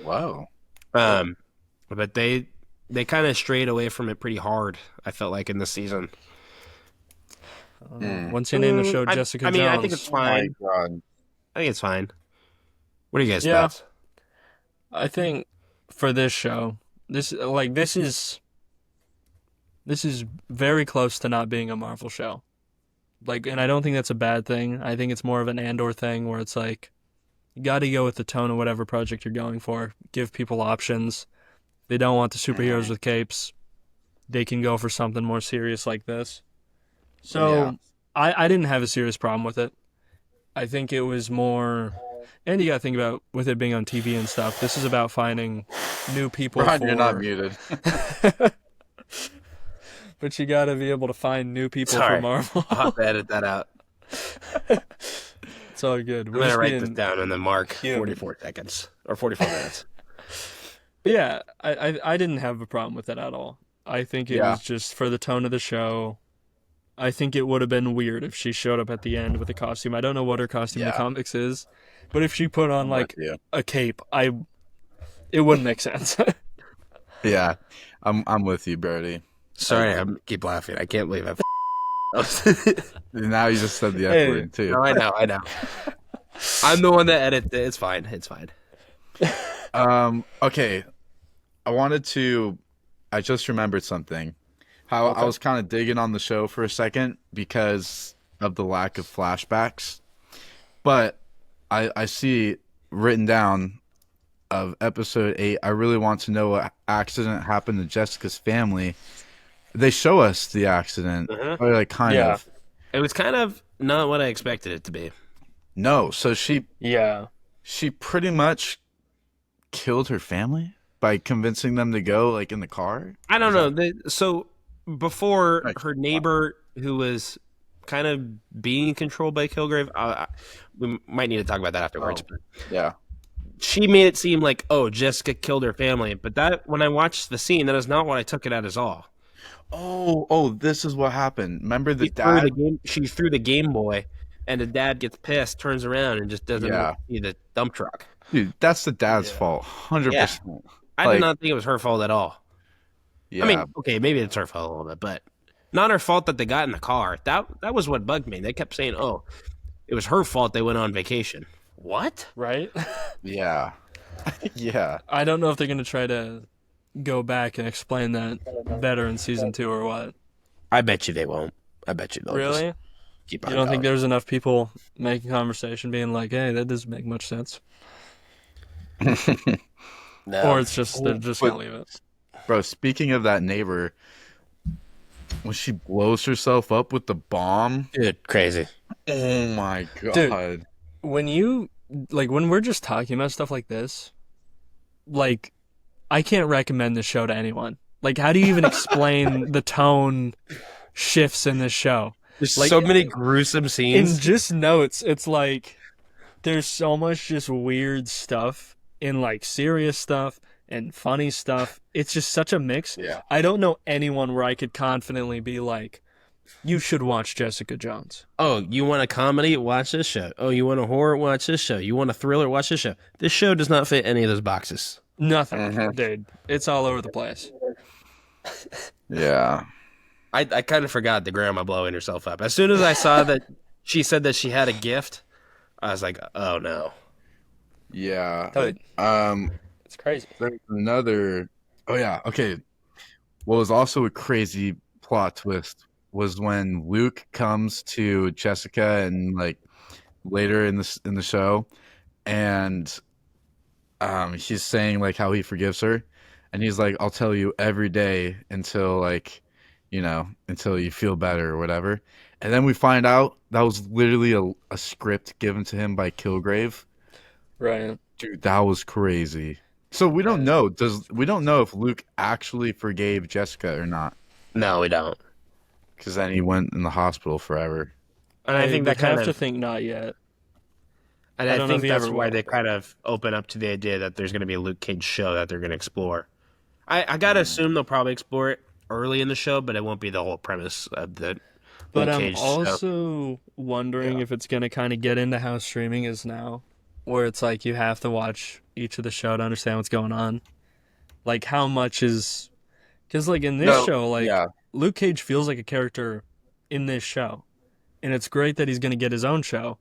Wow. But they kind of strayed away from it pretty hard. I felt like in this season. Once you name the show Jessica I mean, Jones. I think it's fine. God. I think it's fine. What are you guys' Yeah. thoughts? I think for this show, this is very close to not being a Marvel show. Like, and I don't think that's a bad thing. I think it's more of an Andor thing where it's like you got to go with the tone of whatever project you're going for. Give people options. They don't want the superheroes with capes. They can go for something more serious like this. So Yeah. I didn't have a serious problem with it. I think it was more, and you got to think about with it being on TV and stuff. This is about finding new people. Ron, for, you're not muted. but you got to be able to find new people Sorry. for Marvel. I'll have to edit that out. It's all good. I'm going to write this down and then mark 44 seconds or 44 minutes. But yeah, I didn't have a problem with it at all. I think it Yeah. was just for the tone of the show. I think it would have been weird if she showed up at the end with a costume. I don't know what her costume in the comics is, but if she put on like a cape, it wouldn't make sense. Yeah, I'm with you, Brody. Sorry, I keep laughing. I can't believe I've. Now you just said the F word too. No, I know. I'm the one that edited it. It's fine. Okay. I just remembered something. I was kind of digging on the show for a second because of the lack of flashbacks. But I see written down of episode 8, I really want to know what accident happened to Jessica's family. They show us the accident. Or like kind of. It was kind of not what I expected it to be. No, so she pretty much killed her family by convincing them to go like in the car. I don't know. So before her neighbor, who was kind of being controlled by Kilgrave, we might need to talk about that afterwards. Oh, yeah, she made it seem like, oh, Jessica killed her family, but that when I watched the scene, that is not what I took it at all. Oh, this is what happened. Remember the dad? She threw the Game Boy, and the dad gets pissed, turns around, and just doesn't see the dump truck. Dude, that's the dad's fault, 100%. I did not think it was her fault at all. Yeah. I mean, okay, maybe it's her fault a little bit, but not her fault that they got in the car. That was what bugged me. They kept saying, oh, it was her fault they went on vacation. What? Right? Yeah. Yeah. I don't know if they're going to try to go back and explain that better in season 2 or what. I bet you they won't. I bet you they'll really? Keep on you don't going. think there's enough people making conversation being like, hey, that doesn't make much sense? No. Or it's just they're just going to leave it. Bro, speaking of that neighbor, when she blows herself up with the bomb. Dude, crazy. Oh my God. Dude, when we're just talking about stuff like this, like, I can't recommend this show to anyone. Like, how do you even explain the tone shifts in this show? There's like, so many gruesome scenes. In just notes, it's like there's so much just weird stuff in like serious stuff and funny stuff. It's just such a mix. Yeah. I don't know anyone where I could confidently be like, you should watch Jessica Jones. Oh, you want a comedy? Watch this show. Oh, you want a horror? Watch this show. You want a thriller? Watch this show. This show does not fit any of those boxes. Nothing, dude. It's all over the place. Yeah. I kind of forgot the grandma blowing herself up. As soon as I saw that she said that she had a gift, I was like, oh no. Yeah. Dude, it's crazy. There's another. Oh yeah. Okay. What was also a crazy plot twist was when Luke comes to Jessica and like later in the show, and he's saying like how he forgives her, and he's like, I'll tell you every day until like, until you feel better or whatever. And then we find out that was literally a script given to him by Kilgrave. Right. Dude, that was crazy. So we don't know. We don't know if Luke actually forgave Jessica or not. No, we don't. Because then he went in the hospital forever. And I think that kind have of to think not yet. And I think that's why they kind of open up to the idea that there's going to be a Luke Cage show that they're going to explore. I got to assume they'll probably explore it early in the show, but it won't be the whole premise of the But Luke I'm Cage also wondering if it's going to kind of get into how streaming is now, where it's like you have to watch each of the show to understand what's going on. Like how much is... Because like in this show, like Luke Cage feels like a character in this show. And it's great that he's going to get his own show.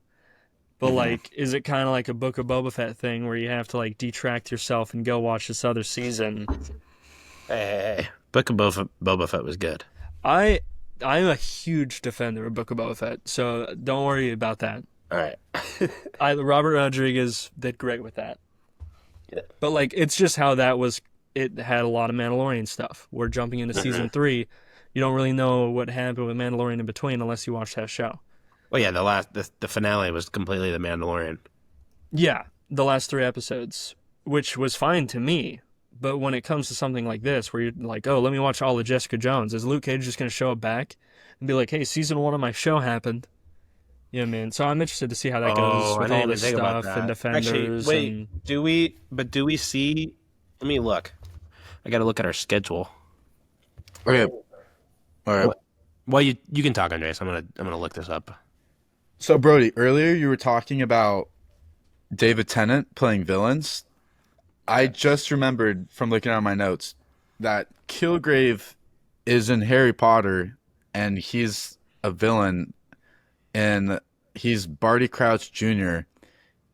But like, is it kind of like a Book of Boba Fett thing where you have to like detract yourself and go watch this other season? Hey. Book of Boba Fett was good. I'm a huge defender of Book of Boba Fett, so don't worry about that. All right. Robert Rodriguez did great with that. Yeah. But like, it's just how that was. It had a lot of Mandalorian stuff. We're jumping into season 3. You don't really know what happened with Mandalorian in between unless you watch that show. Well, yeah, the finale was completely the Mandalorian. Yeah, the last 3 episodes, which was fine to me. But when it comes to something like this, where you're like, oh, let me watch all of Jessica Jones, is Luke Cage just going to show up back and be like, hey, season 1 of my show happened? You know what I mean? So I'm interested to see how that goes with all this stuff and Defenders. Actually, wait, do we see... Let me look. I got to look at our schedule. Okay. All right. Well, you can talk, Andreas. I'm gonna look this up. So Brody, earlier you were talking about David Tennant playing villains. I just remembered from looking at my notes that Kilgrave is in Harry Potter, and he's a villain, and he's Barty Crouch Jr.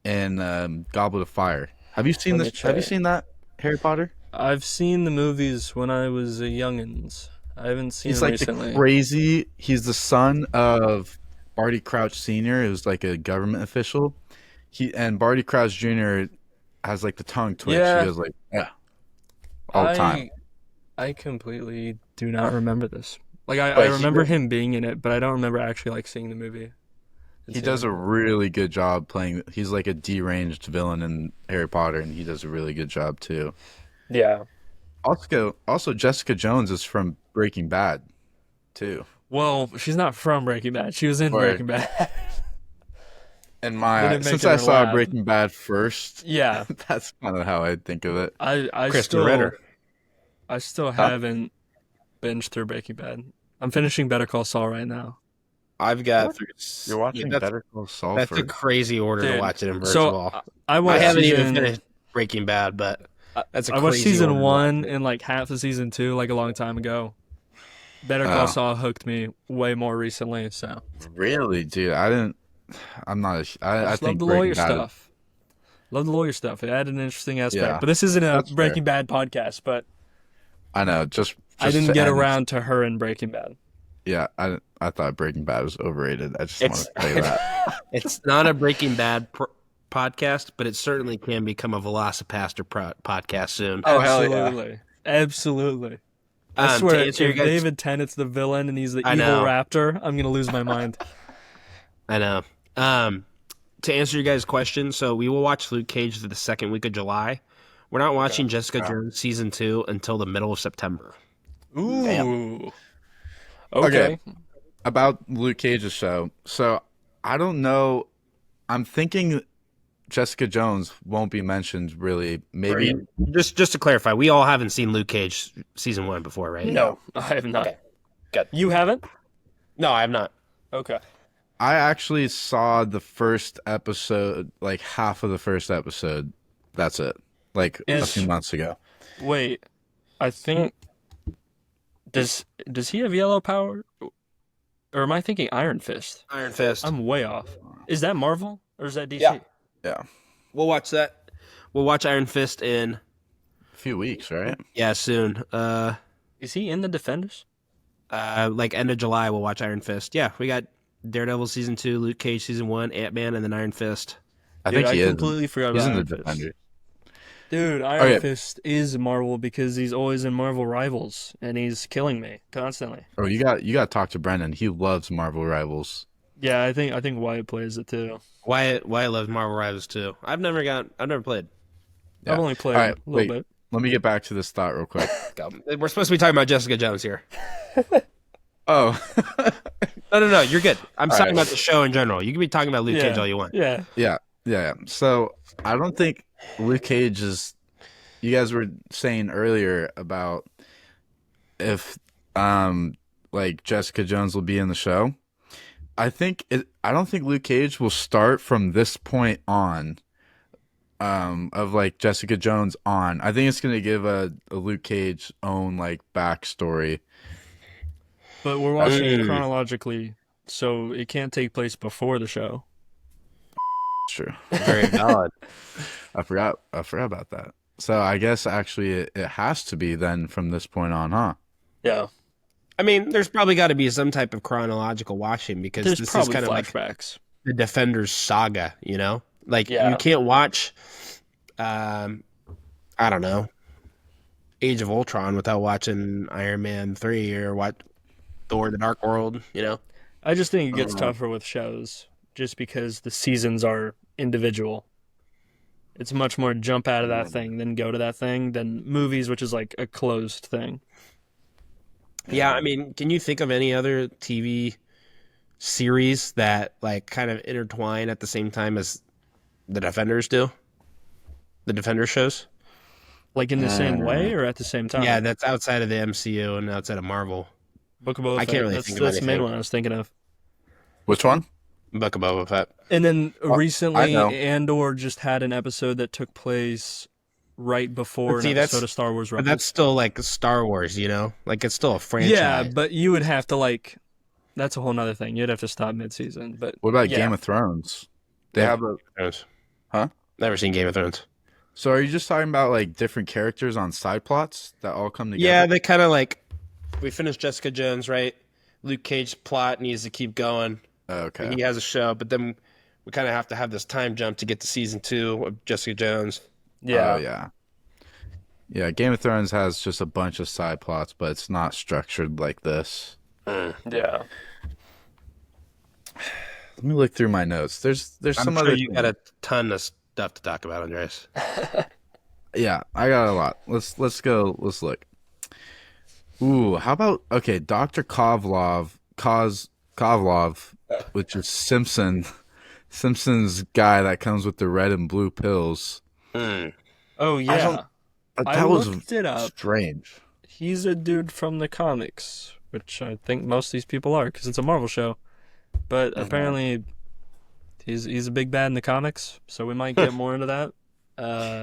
in Goblet of Fire. Have you seen Let me this? Have you check. seen that Harry Potter? I've seen the movies when I was a youngins. I haven't seen He's them like recently. the crazy. He's the son of Barty Crouch Sr., who's like a government official. And Barty Crouch Jr. has like the tongue twitch. Yeah. He goes like, yeah, all the time. I completely do not remember this. Like I But he remember did- him being in it, but I don't remember actually like seeing the movie. He does a really good job playing. He's like a deranged villain in Harry Potter, and he does a really good job too. Yeah. Also, Jessica Jones is from Breaking Bad, too. Well, she's not from Breaking Bad. She was in Or- Breaking Bad. And Didn't make since her I saw laugh. Breaking Bad first, Yeah. that's kind of how I think of it. I Kristen still Ritter. I still haven't binged through Breaking Bad. I'm finishing Better Call Saul right now. I've got. You're watching that's, Better Call Saul That's a first. crazy order to Dude, watch it in first so of all. I I watched haven't even season- finished Breaking Bad, but that's a I watched crazy season order to one watch it. and like half of season two like a long time ago. Better Call Oh. Saul hooked me way more recently, so Really, dude? I didn't. I'm not. I just think love the Breaking lawyer Bad. stuff. Love the lawyer stuff. It added an interesting aspect. Yeah, But this isn't a that's fair. Breaking Bad podcast, but I know. Just I didn't to get end- around to her in Breaking Bad. Yeah, I thought Breaking Bad was overrated. I just want It's to say that. it's not a Breaking Bad podcast, but it certainly can become a Velocipaster podcast soon. Oh, hell yeah. Absolutely. Absolutely. I To swear, answer if your guys- David Tennant's the villain and he's the I evil know. raptor, I'm gonna lose my mind. I know. To answer your guys' question, so we will watch Luke Cage the second week of July. We're not watching Jessica Jones season 2 until the middle of September. Ooh. Okay. About Luke Cage's show. So I don't know. I'm thinking Jessica Jones won't be mentioned really. Maybe. Just to clarify, we all haven't seen Luke Cage season 1 before, right? No, I have not. Okay. Good. You haven't? No, I have not. Okay. I actually saw the first episode, like half of the first episode. That's it. Like a Is- few months ago. Wait, I think does he have yellow power? Or am I thinking Iron Fist? Iron Fist. I'm way off. Is that Marvel or is that DC? Yeah. Yeah. We'll watch that. We'll watch Iron Fist in A few weeks, right? soon. Is he in the Defenders? Like end of July, we'll watch Iron Fist. Yeah, we got Daredevil season 2, Luke Cage season 1, Ant-Man, and then Iron Fist. I Dude, think he is. completely forgot He's about in the Iron Fist. Defender. Dude, Iron Okay. Fist is Marvel because he's always in Marvel Rivals and he's killing me constantly. Oh, you got to talk to Brendan. He loves Marvel Rivals. Yeah, I think Wyatt plays it too. Wyatt loves Marvel Rivals too. I've never played. Yeah. I've only played All right, a little bit. Let me get back to this thought real quick. We're supposed to be talking about Jessica Jones here. Oh, No, you're good. I'm All talking right. about the show in general. You can be talking about Luke Cage all you want. Yeah. yeah. So I don't think Luke Cage is. You guys were saying earlier about if like Jessica Jones will be in the show. I don't think Luke Cage will start from this point on. Of like Jessica Jones on. I think it's gonna give a Luke Cage own like backstory. But we're watching it chronologically, so it can't take place before the show. True. Very valid. I forgot about that. So I guess actually it has to be then from this point on, huh? Yeah. I mean, there's probably got to be some type of chronological watching because There's this is probably kind of like flashbacks. the Defenders saga, you know? Like Yeah. you can't watch I don't know, Age of Ultron without watching Iron Man 3 or what Thor the Dark World, you know? I just think it gets tougher with shows just because the seasons are individual. It's much more jump out of that thing than go to that thing than movies, which is like a closed thing. Yeah, I mean, can you think of any other TV series that like kind of intertwine at the same time as the Defenders do? The Defenders shows? Like in the same way or at the same time? Yeah, that's outside of the MCU and outside of Marvel. Book of Boba I Fett. can't really that's think of that's the main anything. one I was thinking of. Which one? Book of Boba Fett. And then I recently, know. Andor just had an episode that took place right before See, an that's- episode of Star Wars But Rebels. that's still like Star Wars, you know? Like it's still a franchise. Yeah, but you would have to like. That's a whole nother thing. You'd have to stop mid-season. But What about yeah. Game of Thrones? They have a. Thrones. Huh? Never seen Game of Thrones. So are you just talking about like different characters on side plots that all come together? Yeah, they kind of like. We finished Jessica Jones, right? Luke Cage's plot needs to keep going. Okay. He has a show, but then we kind of have to have this time jump to get to season 2 of Jessica Jones. Oh, yeah. Yeah, Game of Thrones has just a bunch of side plots, but it's not structured like this. Yeah. Let me look through my notes. There's I'm some sure other you got a ton of stuff to talk about, Andreas. Yeah, I got a lot. Let's go. Let's look. Ooh, how about Dr. Kovlov, which is Simpson's guy that comes with the red and blue pills. Oh yeah. That I was looked it up. strange. He's a dude from the comics, which I think most of these people are because it's a Marvel show. But apparently, he's a big bad in the comics, so we might get more into that.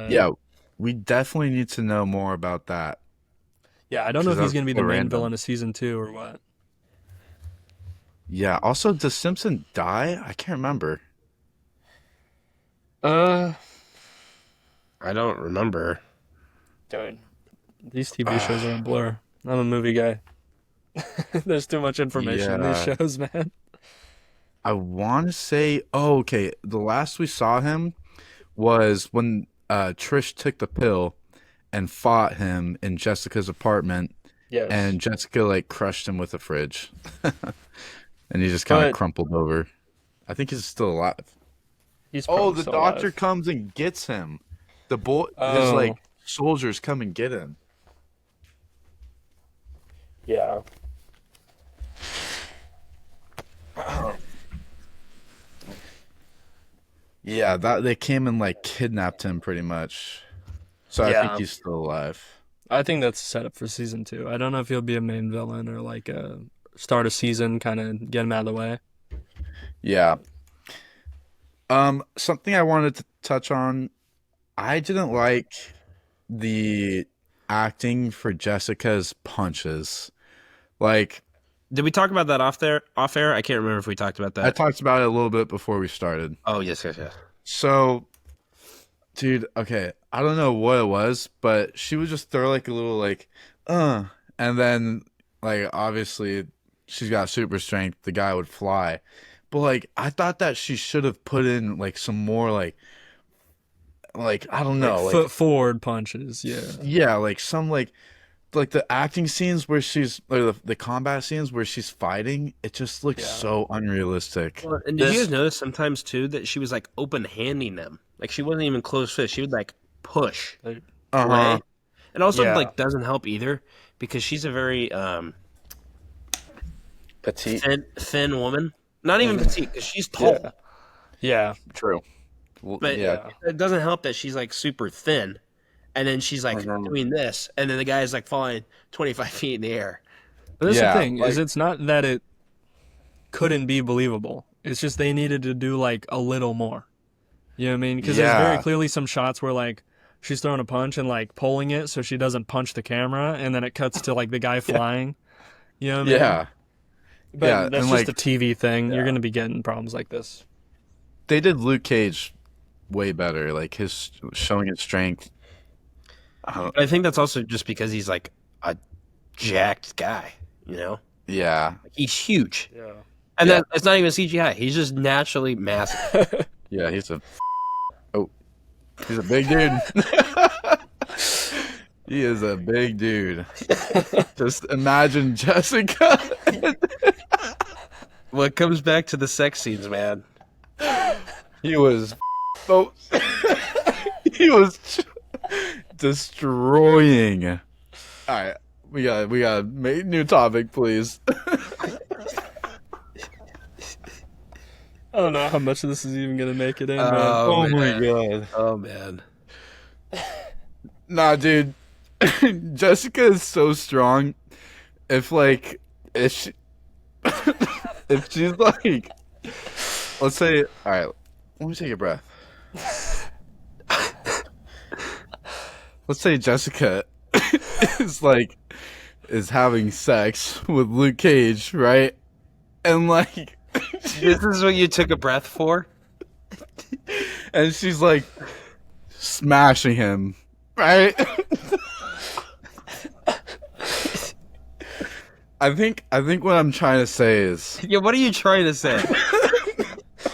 Yeah, we definitely need to know more about that. Yeah, I don't know if Because he's going to be the that's main random. villain of season 2 or what. Yeah. Also, does Simpson die? I can't remember. I don't remember. Dude, these TV shows are a blur. I'm a movie guy. There's too much information in these Yeah. shows, man. I want to say, the last we saw him was when Trish took the pill and fought him in Jessica's apartment, Yes. and Jessica like crushed him with a fridge, and he just kind of But- crumpled over. I think he's still alive. He's Oh, probably the still doctor alive. comes and gets him. The boy, his Oh. like soldiers come and get him. Yeah. Yeah, that they came and like kidnapped him pretty much. So I Yeah. think he's still alive. I think that's a setup for season 2. I don't know if he'll be a main villain or like a start a season, kind of get him out of the way. Yeah. Something I wanted to touch on. I didn't like the acting for Jessica's punches. Like, Did we talk about that off air? I can't remember if we talked about I that. talked about it a little bit before we started. Oh, yes. So, dude, okay, I don't know what it was, but she would just throw like a little and then like obviously she's got super strength, the guy would fly. But like I thought that she should have put in like some more like I don't know, Foot forward punches, yeah. yeah, like some like the acting scenes where she's or the combat scenes where she's fighting, it just looks so unrealistic. Well, and did you guys notice sometimes too that she was like open handing them? Like she wasn't even close fist. She would like push Uh-huh. away. And also Yeah. like doesn't help either because she's a very Petite. thin woman. Not even petite because she's tall. Yeah. True. Well, But yeah. it doesn't help that she's like super thin. And then she's like doing this, and then the guy's like flying 25 feet in the air. But that's Yeah, the thing, is like- it's not that it couldn't be believable. It's just they needed to do like a little more. You know what I mean? Because there's very Yeah. clearly some shots where like she's throwing a punch and like pulling it so she doesn't punch the camera, and then it cuts to like the guy flying. You know what I mean? Yeah. But Yeah, that's and, just like- a TV thing. You're gonna be getting problems like this. They did Luke Cage way better, like his showing his strength. But I think that's also just because he's like a jacked guy, you know? Yeah. He's huge. Yeah. And Yeah. that it's not even CGI. He's just naturally massive. Yeah, he's a big dude. He is a big dude. Just imagine Jessica. Well, it comes back to the sex scenes, man. He was he was destroying. All right, we got make new topic, please. I don't know how much of this is even gonna make it in, man. Oh, man. god. Oh man. Nah, dude. Jessica is so strong. If like if she, if she's like, let's say, all right, let me take a breath. Let's say Jessica is having sex with Luke Cage, right? And like, This is what you took a breath for? and she's like smashing him, right? I think what I'm trying to say is, Yeah, what are you trying to say?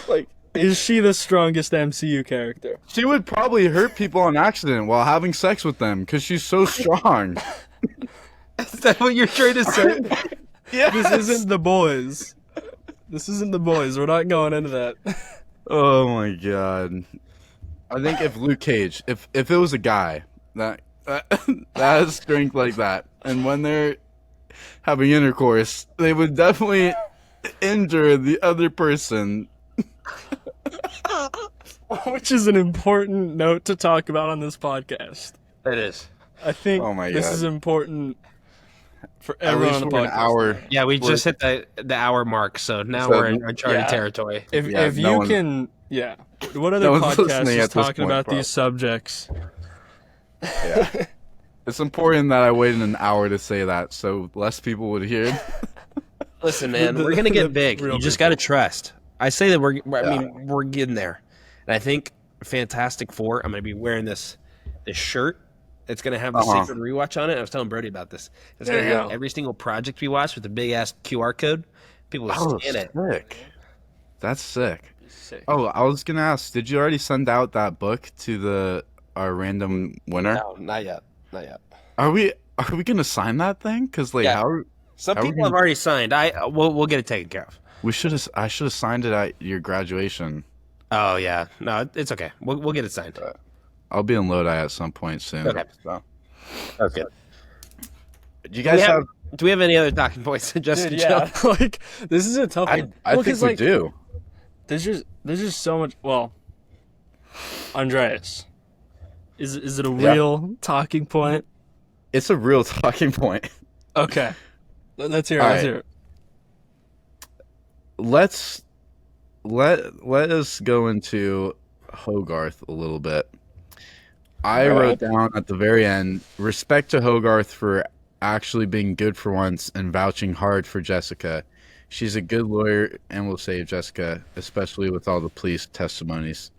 like, Is she the strongest MCU character? she would probably hurt people on accident while having sex with them because she's so strong. Is that what you're trying to say? Yeah. This isn't the boys. This isn't the boys. We're not going into that. Oh my god. I think if Luke Cage, if it was a guy that has strength like that, and when they're having intercourse, they would definitely injure the other person. Which is an important note to talk about on this podcast. It is. I think Oh my this God. is important for At everyone least on the for podcast. an hour. Yeah, we just hit the hour mark, so now So- we're in uncharted Yeah. territory. If Yeah, if no you one- can, yeah. What other no one's podcast listening is at this talking point, about bro. these subjects? Yeah. It's important that I waited an hour to say that so less people would hear. Listen, man, The- we're gonna the get big. real You just people. gotta trust. I say that we're getting there, and I think Fantastic Four. I'm gonna be wearing this shirt. It's gonna have the Sacred Rewatch on it. I was telling Brody about this. It's There gonna you have go. every single project we watch with a big ass QR code. People will scan it. Sick. That's sick. Sick. Oh, I was gonna ask, did you already send out that book to our random winner? No, not yet. Not yet. Are we gonna sign that thing? Cause like Yeah. how Some Are we people have gonna- already signed. We'll get it taken care of. I should have signed it at your graduation. Oh yeah, no, it's okay. We'll get it signed. I'll be in Lodi at some point soon. Okay. So. Okay. Do you guys have? Do we have any other talking points? Just Dude, yeah. Like this is a tough one. I Well, think 'cause, we like, do. There's just so much. Well, Andreas, is it a Yeah. real talking point? It's a real talking point. Okay, let's hear it. All Let's right. hear it. Let us go into Hogarth a little bit. I All wrote down at the very end, respect to Hogarth for actually being good for once and vouching hard for Jessica. She's a good lawyer and will save Jessica, especially with all the police testimonies.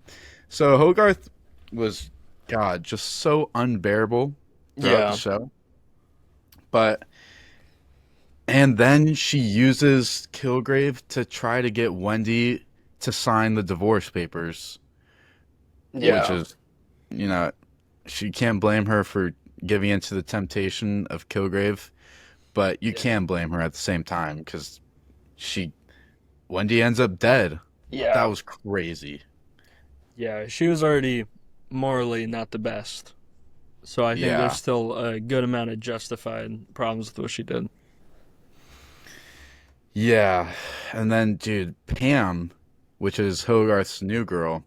So Hogarth was, God, just so unbearable throughout Yeah. the show. And then she uses Kilgrave to try to get Wendy to sign the divorce papers. Yeah. Which is, she can't blame her for giving into the temptation of Kilgrave, but you can blame her at the same time because Wendy ends up dead. Yeah. That was crazy. Yeah, she was already morally not the best. So I think Yeah. there's still a good amount of justified problems with what she did. Yeah. And then, dude, Pam, which is Hogarth's new girl,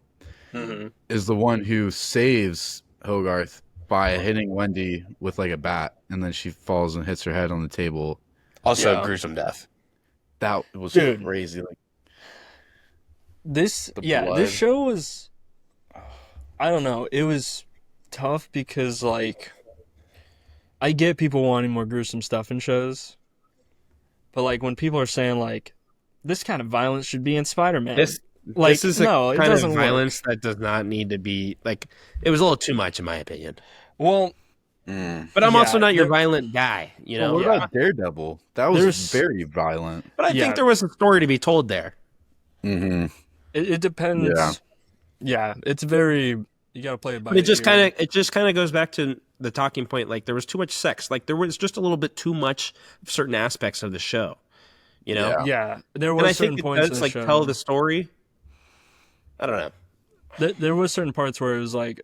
is the one who saves Hogarth by hitting Wendy with like a bat, and then she falls and hits her head on the table. Also, Yeah. gruesome death. That was Dude. crazy. Like, This blood. this show was, I don't know, it was tough because like I get people wanting more gruesome stuff in shows, but like when people are saying like this kind of violence should be in Spider-Man, This like is no, a it kind of doesn't work. violence that does not need to be like. It was a little too much, in my opinion. Well, But I'm Yeah, also not your there- violent guy, you know. what about Daredevil? That was There's- very violent. But I Yeah. think there was a story to be told there. Mm-hmm. it depends. Yeah. Yeah, it's very you gotta play it by But it ear. just kind of goes back to the talking point. Like there was too much sex. Like there was just a little bit too much of certain aspects of the show. You know. Yeah. Yeah, there And I was certain think it points in does the like show. tell the story. I don't know. There was certain parts where it was like,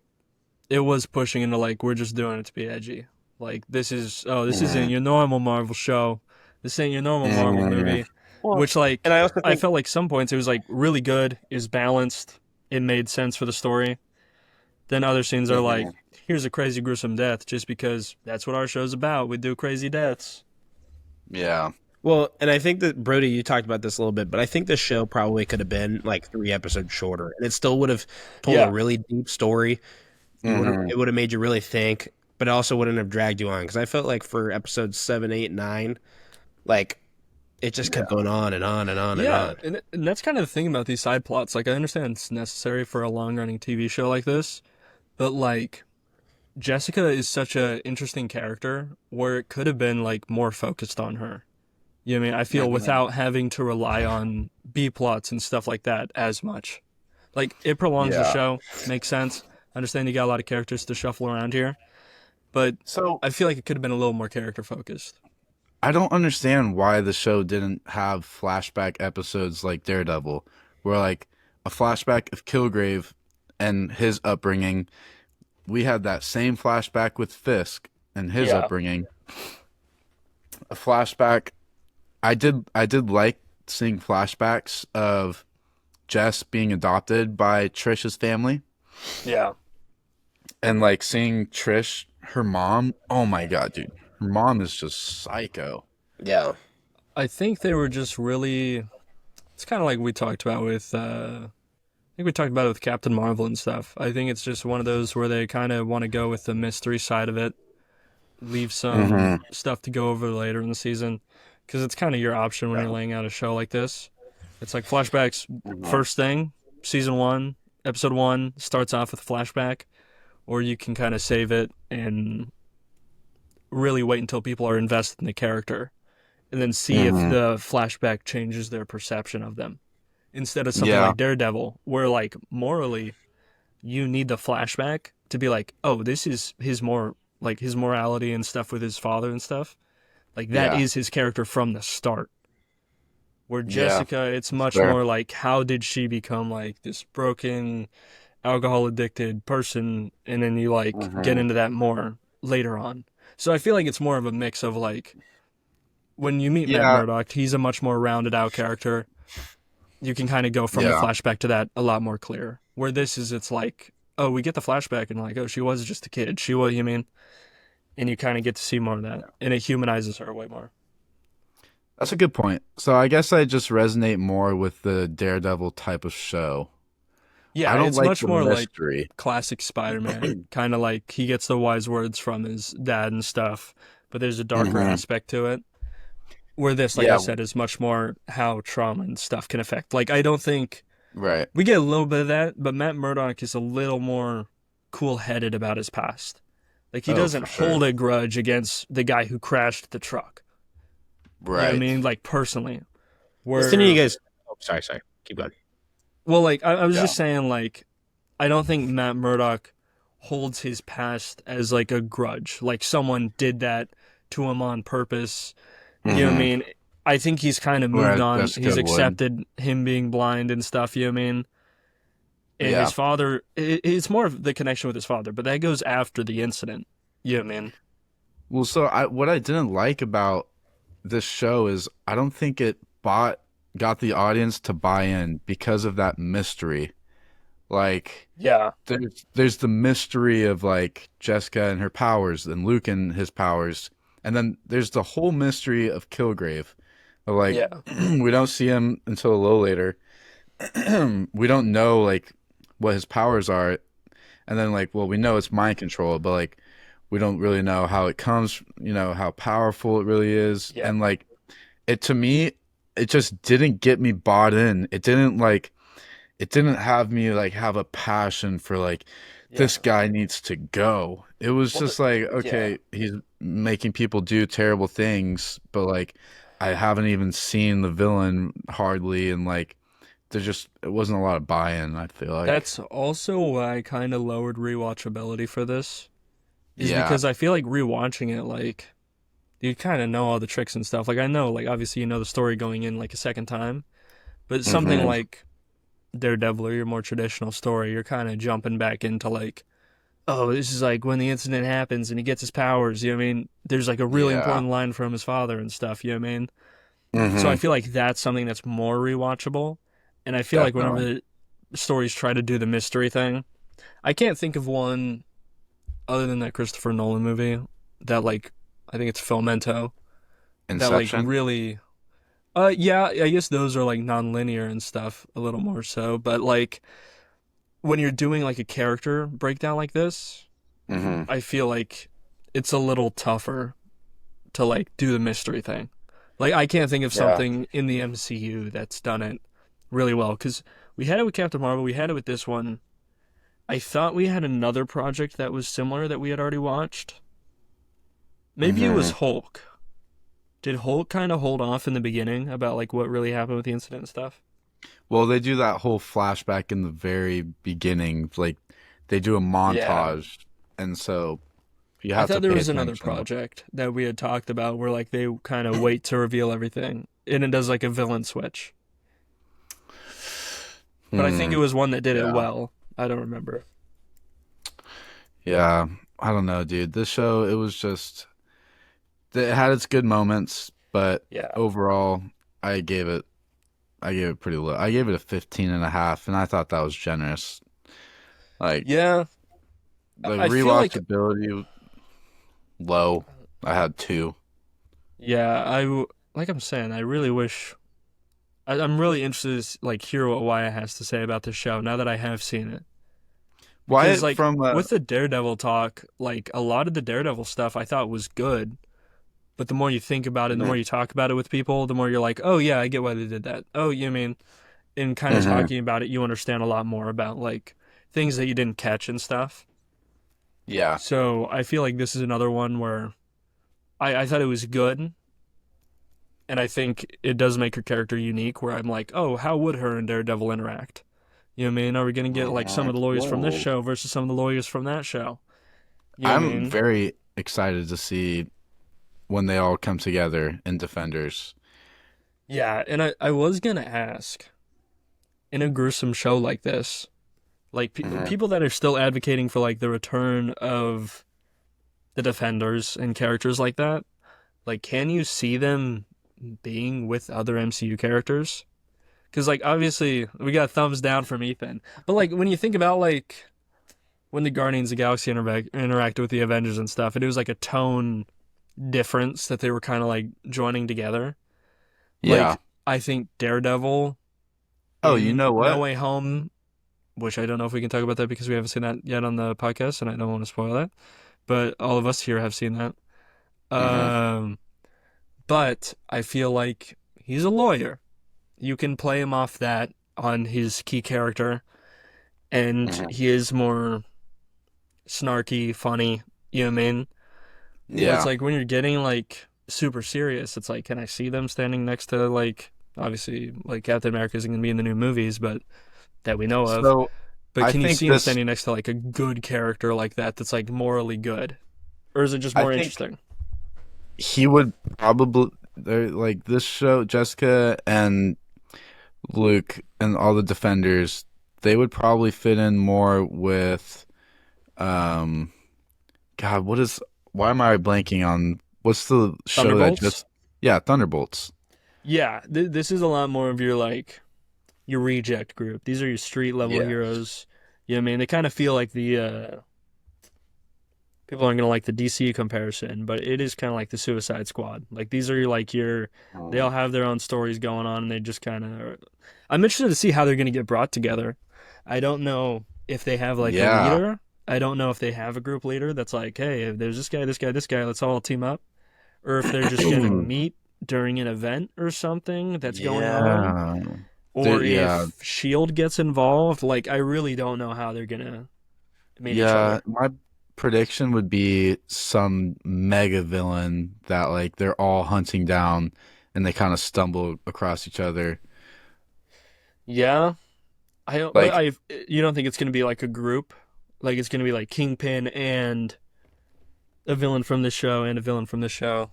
it was pushing into like we're just doing it to be edgy. Like this isn't your normal Marvel show. This ain't your normal Marvel movie. Which like And I also think I felt like some points it was like really good, it was balanced, it made sense for the story. Then other scenes are like, here's a crazy gruesome death just because that's what our show's about. We do crazy deaths. Yeah. Well, and I think that Brody, you talked about this a little bit, but I think the show probably could have been like 3 episodes shorter, and it still would have told a Yeah. really deep story. It would have made you really think, but it also wouldn't have dragged you on because I felt like for episodes 7, 8, 9, like it just kept going on and on and on and Yeah, on. and that's kind of the thing about these side plots. Like, I understand it's necessary for a long-running TV show like this, but like Jessica is such a interesting character where it could have been like more focused on her. You know what I mean? I feel without having to rely on B plots and stuff like that as much. Like, it prolongs the Yeah. show, makes sense. I understand you got a lot of characters to shuffle around here, but So I feel like it could have been a little more character focused. I don't understand why the show didn't have flashback episodes like Daredevil, where like a flashback of Kilgrave and his upbringing. We had that same flashback with Fisk and his Yeah. upbringing. A flashback. I did like seeing flashbacks of Jess being adopted by Trish's family Yeah. and like seeing Trish, her mom. Oh my god, dude. Her mom is just psycho. Yeah. I think they were just really. It's kind of like we talked about with. I think we talked about it with Captain Marvel and stuff. I think it's just one of those where they kind of want to go with the mystery side of it, leave some stuff to go over later in the season, because it's kind of your option when you're laying out a show like this. It's like flashbacks. First thing, season 1, episode 1 starts off with a flashback, or you can kind of save it and really wait until people are invested in the character and then see if the flashback changes their perception of them. Instead of something Yeah. like Daredevil, where like morally you need the flashback to be like, oh, this is his morality and stuff with his father and stuff. Like that Yeah. is his character from the start. Where Yeah. Jessica, it's much Fair. more like, how did she become like this broken, alcohol addicted person, and then you like get into that more later on. So I feel like it's more of a mix of like, when you meet Matt Yeah. Murdock, he's a much more rounded out character. You can kind of go from the Yeah. flashback to that a lot more clear. Where this is, it's like, oh, we get the flashback and like, oh, she was just a kid. She was, you mean? And you kind of get to see more of that. And it humanizes her way more. That's a good point. So I guess I just resonate more with the Daredevil type of show. Yeah, I don't it's like much the more like mystery. classic Spider-Man. Kind of like he gets the wise words from his dad and stuff, but there's a darker aspect to it. Where this, like I Yeah. said, is much more how trauma and stuff can affect. Like, I don't think Right. we get a little bit of that, but Matt Murdock is a little more cool-headed about his past. Like, he Oh, doesn't for sure. hold a grudge against the guy who crashed the truck. You know what I Right. mean? Like, personally. Where, Listening to you guys. Oh, sorry. Keep going. well, like, I was Yeah. just saying, like, I don't think Matt Murdock holds his past as, like, a grudge. Like, someone did that to him on purpose. You know what I mean? I think he's kind of moved Whereas on. Jessica He's would. accepted him being blind and stuff, you know what I mean? And Yeah. his father, it's more of the connection with his father, but that goes after the incident. You know what I mean? Well, so what I didn't like about this show is I don't think it got the audience to buy in because of that mystery. Like Yeah. there's the mystery of like Jessica and her powers and Luke and his powers. And then there's the whole mystery of Kilgrave. Like Yeah. we don't see him until a little later. We don't know like what his powers are. And then like, well, we know it's mind control, but like we don't really know how it comes, how powerful it really is. Yeah. And like to me, it just didn't get me bought in. It didn't have me like have a passion for like this guy needs to go. It was just like, okay, he's making people do terrible things, but like I haven't even seen the villain hardly, and like it wasn't a lot of buy-in, I feel like. That's also why I kind of lowered rewatchability for this. Is Yeah. because I feel like rewatching it, like, you kind of know all the tricks and stuff. Like, I know, like, obviously you know the story going in, like, a second time. But something like Daredevil or your more traditional story, you're kind of jumping back into, like, oh, this is, like, when the incident happens and he gets his powers, you know what I mean? There's, like, a really Yeah. important line from his father and stuff, you know what I mean? So I feel like that's something that's more rewatchable. And I feel like whenever the stories try to do the mystery thing, I can't think of one other than that Christopher Nolan movie that, like, I think it's Filmento, that, like, Inception. really, Yeah, I guess those are like non-linear and stuff a little more so, but like when you're doing like a character breakdown like this, Hmm. I feel like it's a little tougher to like do the mystery thing. Like I can't think of Yeah. something in the MCU that's done it really well because we had it with Captain Marvel, we had it with this one. I thought we had another project that was similar that we had already watched. Maybe it was Hmm. Hulk. Did Hulk kind of hold off in the beginning about like what really happened with the incident and stuff? Well, they do that whole flashback in the very beginning, like they do a Yeah. montage, and so you I have to thought there pay was another attention. project that we had talked about where like they kind of wait to reveal everything and it does like a villain switch. But I think it Hmm. was one that did it Yeah. well. I don't remember. Yeah. I don't know, dude. This show, it was just it had its good moments, but Yeah. overall, I gave it I gave it pretty low. I gave it a 15 and a half, and I thought that was generous. Like Yeah. the I feel like rewatchability low. I had two. yeah, like I'm saying, I really wish I'm really interested to like hear what Wyatt has to say about the show now that I have seen it. Because Wyatt like from with the Daredevil talk, like a lot of the Daredevil stuff I thought was good, but the more you think about it, the more you talk about it with people, the more you're like, "Oh yeah, I get why they did that." Oh, you mean in kind of hmm talking about it, you understand a lot more about like things that you didn't catch and stuff. Yeah. So, I feel like this is another one where I thought it was good, and I think it does make her character unique where I'm like, "Oh, how would her and Daredevil interact?" You know what I mean? Are we going to get like some of the lawyers from this Whoa. show versus some of the lawyers from that show? You know what I I'm mean? very excited to see when they all come together in Defenders. Yeah, and I was gonna ask, in a gruesome show like this, like Hmm. people that are still advocating for like the return of the Defenders and characters like that, like can you see them being with other MCU characters? Because like obviously we got thumbs down from Ethan, but like when you think about like when the Guardians of the Galaxy interacted with the Avengers and stuff, it was like a tone difference that they were kind of like joining together. Yeah. Like I think Daredevil Oh, you in know No what? Way Home, which I don't know if we can talk about that because we haven't seen that yet on the podcast, and I don't want to spoil that. But all of us here have seen that. Hmm. Um, but I feel like he's a lawyer. You can play him off that on his key character, and Hmm. he is more snarky, funny. You know what I mean? But it's Yeah. like when you're getting like super serious, it's like, can I see them standing next to like obviously like Captain America isn't gonna be in the new movies, but that we know of. So But I can you think see him this. standing next to like a good character like that that's like morally good? Or is it just I more think interesting? he would probably they're like this show. Jessica and Luke and all the Defenders. They would probably fit in more with. Um. God, what is? Why am I blanking on? What's the show that Thunderbolts? just? Yeah, Thunderbolts. Yeah, this is a lot more of your like your reject group. These are your street level Yeah. heroes. You know what I mean? They kind of feel like the people aren't gonna like the DC comparison, but it is kind of like the Suicide Squad. Like these are like your, they all have their own stories going on, and they just kind of. I'm interested to see how they're gonna get brought together. I don't know if they have like a Yeah. leader. I don't know if they have a group leader that's like, hey, if there's this guy, this guy, this guy, let's all team up, or if they're just gonna meet during an event or something that's going on, Yeah. or Yeah. if Shield gets involved. Like I really don't know how they're gonna meet each Yeah. other. My prediction would be some mega villain that like they're all hunting down and they kind of stumble across each other. Yeah, Like, you don't think it's gonna be like a group, like it's gonna be like Kingpin and a villain from this show and a villain from this show.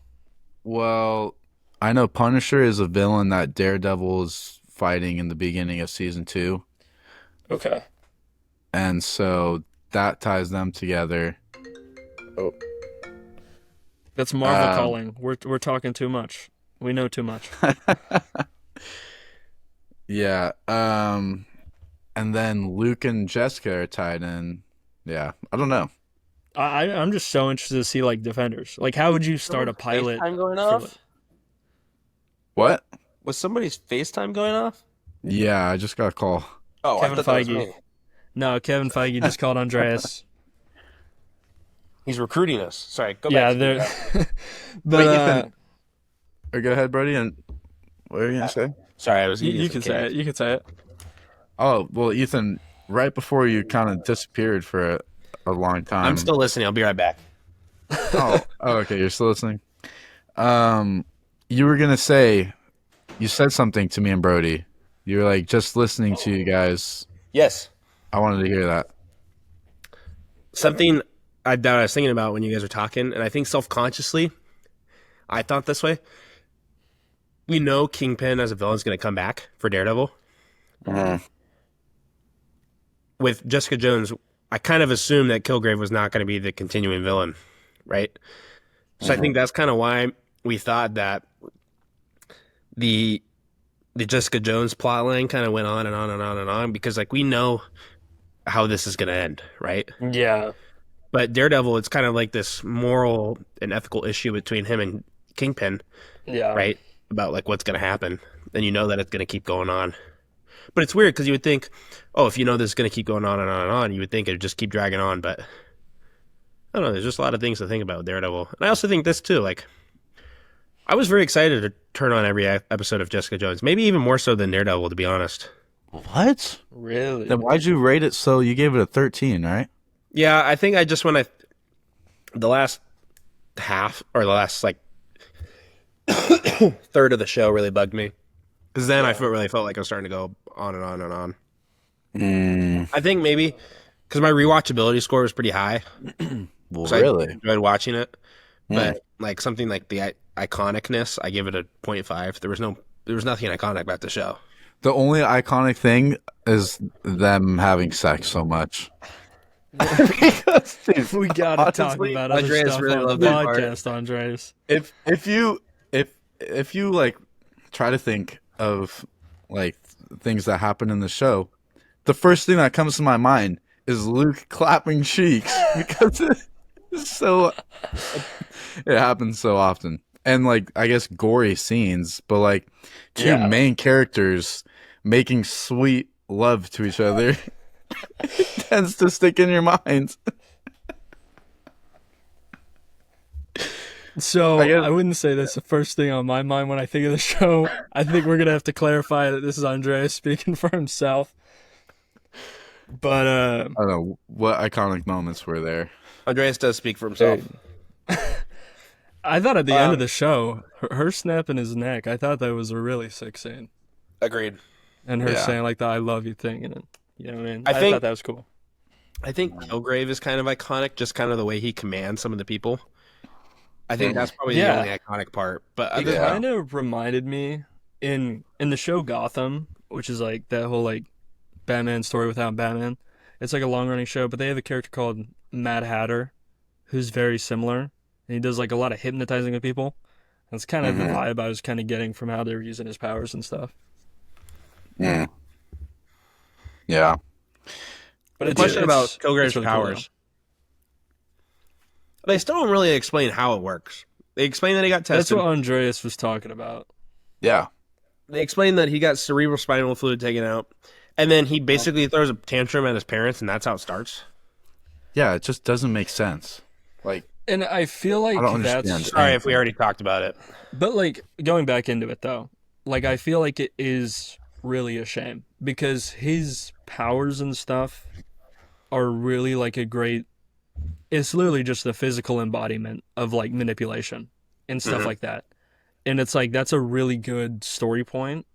well, I know Punisher is a villain that Daredevil is fighting in the beginning of season two, Okay. and so that ties them together. Oh. That's Marvel Um, calling. We're talking too much. We know too much. yeah. And then Luke and Jessica are tied in. Yeah, I don't know. I'm just so interested to see like Defenders. Like, how would you start a Someone's pilot FaceTime going for? off? What? Was somebody's FaceTime going off? Yeah, I just got a call. Oh, Kevin I thought that was Feige. me. No, Kevin Feige just called Andreas. He's recruiting us. Sorry, go Yeah, back. they're. But Wait, Ethan. Go ahead, Brody. And what are you gonna say? Sorry, I was eating you some can say cake. it. You can say it. Oh, well, Ethan. Right before you kind of disappeared for a long time. I'm still listening. I'll be right back. Oh, okay. You're still listening. You were gonna say, you said something to me and Brody. You were like, just listening to you guys. Yes. I wanted to hear that. Something that I was thinking about when you guys were talking, and I think self-consciously, I thought this way. We know Kingpin as a villain is going to come back for Daredevil. With Jessica Jones, I kind of assumed that Kilgrave was not going to be the continuing villain, right? So I think that's kind of why we thought that the Jessica Jones plotline kind of went on and on and on and on, because like we know how this is going to end, right? Yeah. But Daredevil, it's kind of like this moral and ethical issue between him and Kingpin, Yeah. right? About like what's going to happen, and you know that it's going to keep going on. But it's weird because you would think, oh, if you know this is going to keep going on and on and on, you would think it would just keep dragging on. But I don't know. There's just a lot of things to think about with Daredevil, and I also think this too. Like, I was very excited to turn on every episode of Jessica Jones, maybe even more so than Daredevil, to be honest. What? Really? Then why'd you rate it so? You gave it a 13, right? Yeah, I think I just the last half or the last like third of the show really bugged me, because then I really felt like I was starting to go on and on and on. I think maybe because my rewatchability score was pretty high. Well, So really? I enjoyed watching it, but like something like the iconicness, I give it a 0.5. There was nothing iconic about the show. The only iconic thing is them having sex so much. We gotta talk about other Andreas stuff really on the loved that part. podcast, Andreas. If you like try to think of like things that happen in the show, the first thing that comes to my mind is Luke clapping cheeks because it happens so often. And like I guess gory scenes, but like two main characters making sweet love to each other tends to stick in your mind. So I wouldn't say that's the first thing on my mind when I think of the show. I think we're gonna have to clarify that this is Andreas speaking for himself. But I don't know what iconic moments were there. Andreas does speak for himself. I thought at the end of the show, her snapping his neck, I thought that was a really sick scene. Agreed. And her Yeah. saying like the "I love you" thing, and you know what I mean. I think- thought that was cool. I think Kilgrave is kind of iconic, just kind of the way he commands some of the people. I think that's probably the only iconic part. But other It than kind of reminded me in the show Gotham, which is like that whole like Batman story without Batman. It's like a long running show, but they have a character called Mad Hatter, who's very similar, and he does like a lot of hypnotizing of people. That's kind of the vibe I was kind of getting from how they were using his powers and stuff. Yeah. But a question about Kilgrave's really cool, powers. They still don't really explain how it works. They explain that he got That's tested. what Andreas was talking about. Yeah. They explain that he got cerebral spinal fluid taken out, and then he basically throws a tantrum at his parents, and that's how it starts. Yeah, it just doesn't make sense. Like, And I feel like I don't that's understand. Sorry if we already talked about it. But like going back into it though, like I feel like it is really a shame because his powers and stuff are really like a great, it's literally just the physical embodiment of like manipulation and stuff like that. And it's like that's a really good story point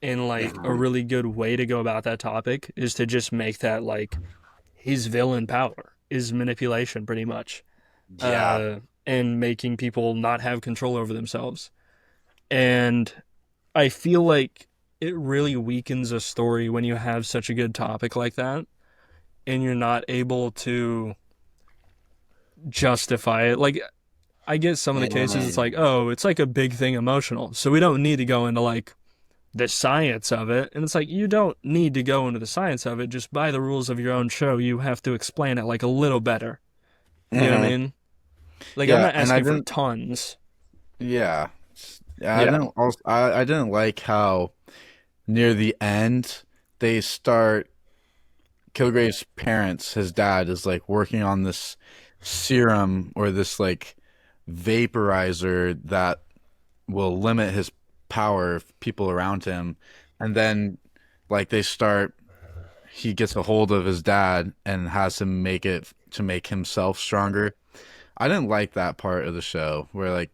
and like a really good way to go about that topic is to just make that like his villain power is manipulation pretty much. And making people not have control over themselves. And I feel like it really weakens a story when you have such a good topic like that and you're not able to justify it. Like, I get some of the cases, it's like, oh, it's like a big thing emotional. So we don't need to go into like the science of it. And it's like, you don't need to go into the science of it. Just by the rules of your own show, you have to explain it like a little better. You know what I mean? Like, I'm not asking for tons. Yeah. Yeah, Yeah. I didn't like how near the end they start Kilgrave's parents, his dad is like working on this serum or this like vaporizer that will limit his power of people around him. And then like they start he gets a hold of his dad and has him make it to make himself stronger. I didn't like that part of the show where like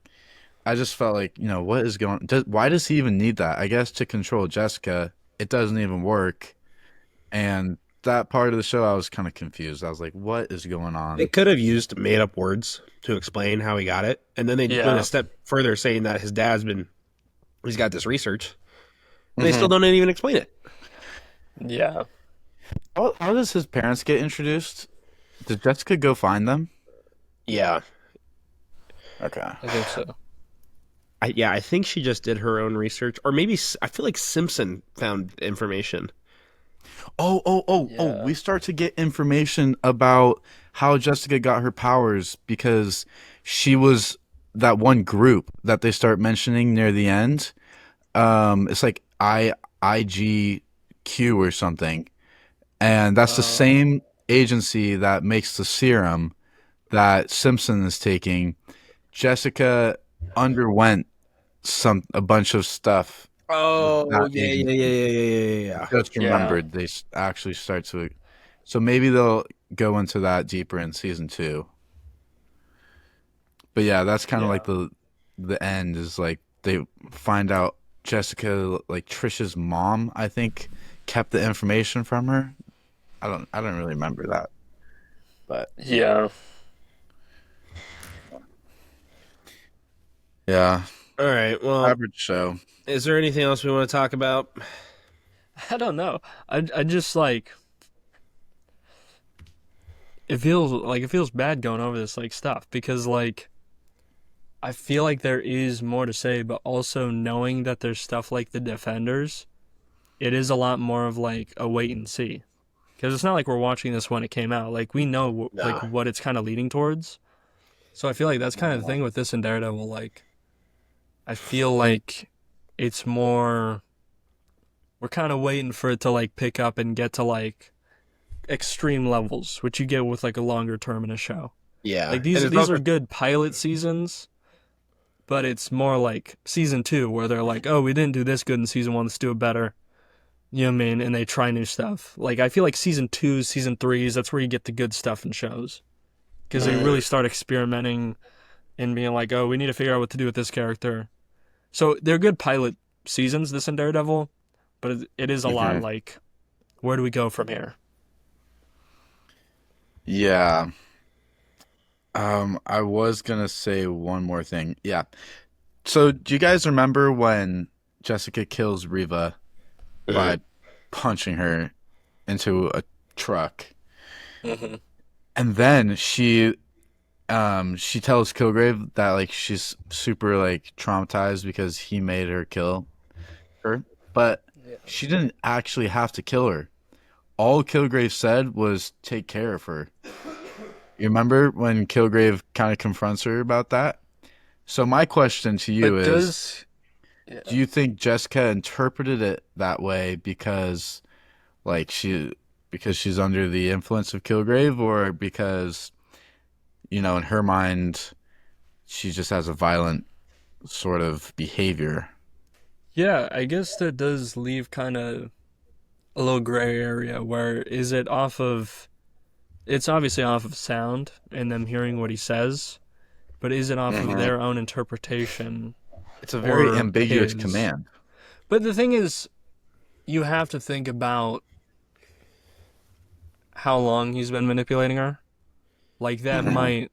I just felt like, what is why does he even need that? I guess to control Jessica, it doesn't even work. And that part of the show, I was kind of confused. I was like, what is going They on? could have used made up words to explain how he got it, and then they went a Yeah. step further, saying that he's got this research, and they Hmm. still don't even explain it. Yeah. How does his parents get introduced? Did Jessica go find them? Yeah, Okay. I think so. I think she just did her own research, or maybe I feel like Simpson found information. Oh. Yeah. We start to get information about how Jessica got her powers because she was that one group that they start mentioning near the end. It's like IGQ or something. And that's the same agency that makes the serum that Simpson is taking. Jessica underwent a bunch of stuff with Oh that yeah, yeah, yeah, agency. yeah, yeah, yeah, yeah. Just Yeah. remembered actually start to, so maybe they'll go into that deeper in season 2. But yeah, that's kind of Yeah. like the end is like they find out Jessica, like Trisha's mom, I think, kept the information from her. I don't really remember that, but Yeah. yeah, All right. Well, average show. is there anything else we want to talk about? I don't know. I just like it feels bad going over this like stuff because like I feel like there is more to say, but also knowing that there's stuff like the Defenders, it is a lot more of like a wait and see. Because it's not like we're watching this when it came out. Like we know like No. what it's kind of leading towards. So I feel like that's kind of the thing with this and Daredevil. Like I feel like it's more we're kind of waiting for it to like pick up and get to like extreme levels, which you get with like a longer term in a show. Yeah, Like and these it's these also are good pilot seasons, but it's more like season 2 where they're like, oh, we didn't do this good in season 1, let's do it better. You know what I mean? And they try new stuff. Like I feel like season 2s, season 3s, that's where you get the good stuff in shows because they really start experimenting and being like, oh, we need to figure out what to do with this character. So they're good pilot seasons, this and Daredevil, but it is a lot Mhm. like, where do we go from here? Yeah. I was gonna say one more thing. Yeah. So, do you guys remember when Jessica kills Riva by punching her into a truck? Mm-hmm. And then she tells Kilgrave that like she's super like traumatized because he made her kill her, but she didn't actually have to kill her. All Kilgrave said was take care of her. You remember when Kilgrave kind of confronts her about that? So my question to you But is, does yeah. do you think Jessica interpreted it that way because like because she's under the influence of Kilgrave, or because in her mind she just has a violent sort of behavior? Yeah, I guess that does leave kind of a little gray area where is it off of it's obviously off of sound and them hearing what he says, but is it off of Mhm. their own interpretation It's a very or ambiguous his? command. But the thing is, you have to think about how long he's been manipulating her. Like that Mhm. might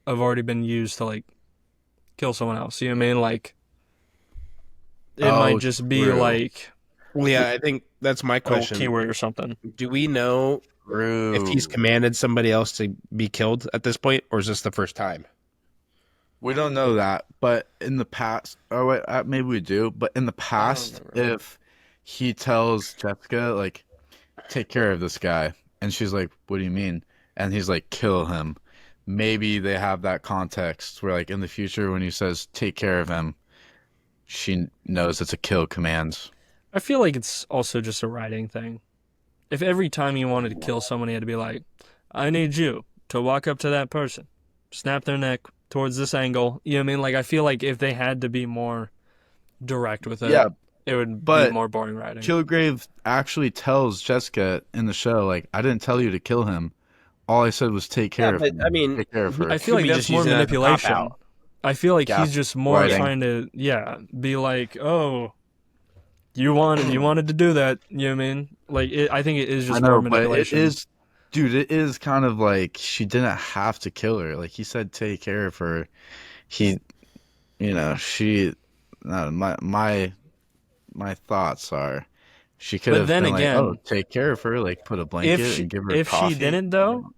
have already been used to like kill someone else. You know what I mean? Like it Oh, might just be true. like well, yeah. I think that's my a question. keyword or something. Do we know if he's True. commanded somebody else to be killed at this point, or is this the first time? We don't know that, but in the past, oh wait, maybe we do. But in the past, remember. if he tells Jessica like, "Take care of this guy," and she's like, "What do you mean?" and he's like, "Kill him," maybe they have that context where like in the future when he says, "Take care of him," she knows it's a kill command. I feel like it's also just a writing thing. If every time you wanted to kill someone, you had to be like, I need you to walk up to that person, snap their neck towards this angle. You know what I mean? Like, I feel like if they had to be more direct with it, it would be more boring writing. Kilgrave actually tells Jessica in the show, like, I didn't tell you to kill him. All I said was take care of him. I mean, take care of her. I feel like that's more manipulation. I feel like he's just more trying to, be like, oh, you wanted to do that. You know what I mean? Like, I think it is just more manipulation. But it is kind of like she didn't have to kill her. Like, he said, take care of her. My thoughts are, she could have been like, oh, take care of her, like put a blanket and give her coffee. If she didn't, though,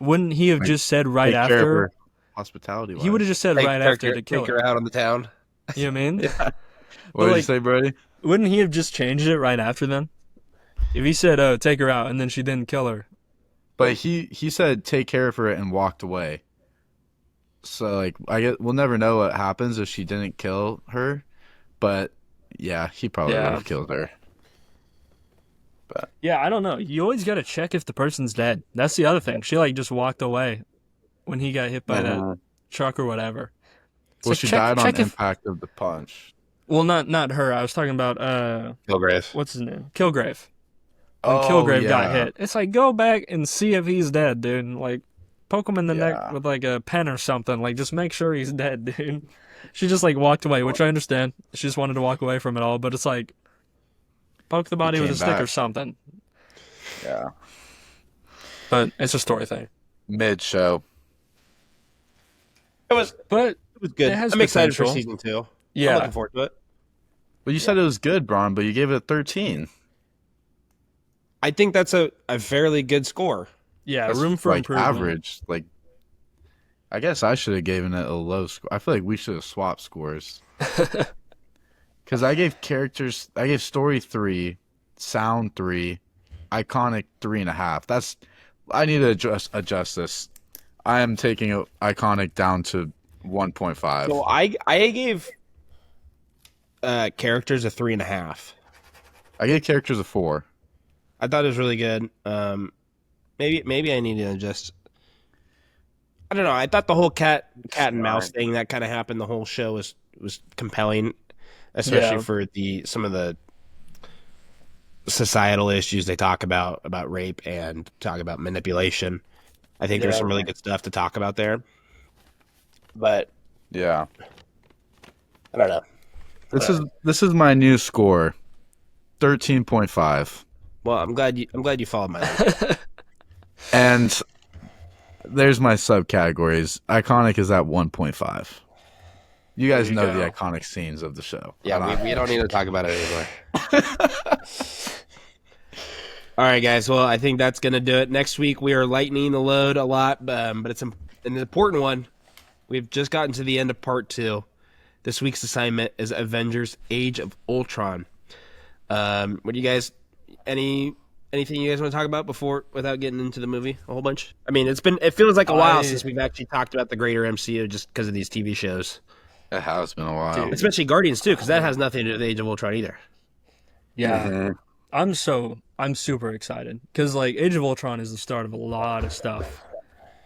wouldn't he have just said right after? Hospitality. He would have just said right after to kill her. Take her out on the town. You know what I mean? Yeah. What did you say, Brody? Wouldn't he have just changed it right after then? If he said, oh, take her out, and then she didn't kill her. But he said take care of her and walked away. So, like, we'll never know what happens if she didn't kill her. But, yeah, he probably would have killed her. But yeah, I don't know. You always got to check if the person's dead. That's the other thing. She, like, just walked away when he got hit by that truck or whatever. Well, she died on impact of the punch. Well, not her. I was talking about Kilgrave. What's his name? Kilgrave. When Kilgrave got hit, it's like, go back and see if he's dead, dude. Like, poke him in the neck with like a pen or something. Like, just make sure he's dead, dude. She just like walked away, which I understand. She just wanted to walk away from it all, but it's like, poke the body with a stick or something. Yeah. But it's a story thing. Mid-show. It was good. I'm excited for season 2. Yeah. I'm looking forward to it. Well, you said it was good, Braun, but you gave it a 13. I think that's a fairly good score. Yeah, That's room for improvement. Average. Like, I guess I should have given it a low score. I feel like we should have swapped scores. Because I gave story 3, sound 3, iconic 3.5. I need to adjust this. I am taking iconic down to 1.5. So I gave characters a 3.5. I gave characters a 4. I thought it was really good. Maybe I need to adjust. I don't know. I thought the whole cat and mouse thing that kind of happened the whole show was compelling, especially for some of the societal issues they talk about rape and talk about manipulation. I think there's some really good stuff to talk about there. But yeah, I don't know. This is my new score, 13.5. Well, I'm glad you followed my lead. And there's my subcategories. Iconic is at 1.5. You guys know the iconic scenes of the show. Yeah, we don't need to talk about it anymore. All right, guys. Well, I think that's going to do it. Next week, we are lightening the load a lot, but it's an important one. We've just gotten to the end of part 2. This week's assignment is Avengers Age of Ultron. What do you guys... Anything you guys want to talk about without getting into the movie a whole bunch? I mean, it feels like a while since we've actually talked about the greater MCU just because of these TV shows. It has been a while. Dude, especially Guardians too, because that has nothing to do with Age of Ultron either. Yeah. Mm-hmm. I'm super excited because like Age of Ultron is the start of a lot of stuff.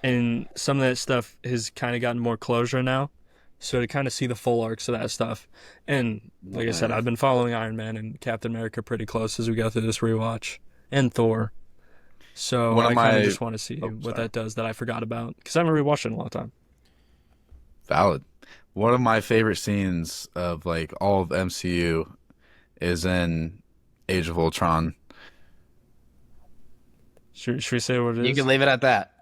And some of that stuff has kind of gotten more closure now. So to kind of see the full arcs of that stuff. And like I said, I've been following Iron Man and Captain America pretty close as we go through this rewatch. And Thor. So I kind of just want to see what that does that I forgot about. Because I haven't rewatched it in a long time. Valid. One of my favorite scenes of like all of MCU is in Age of Ultron. Should we say what it is? You can leave it at that.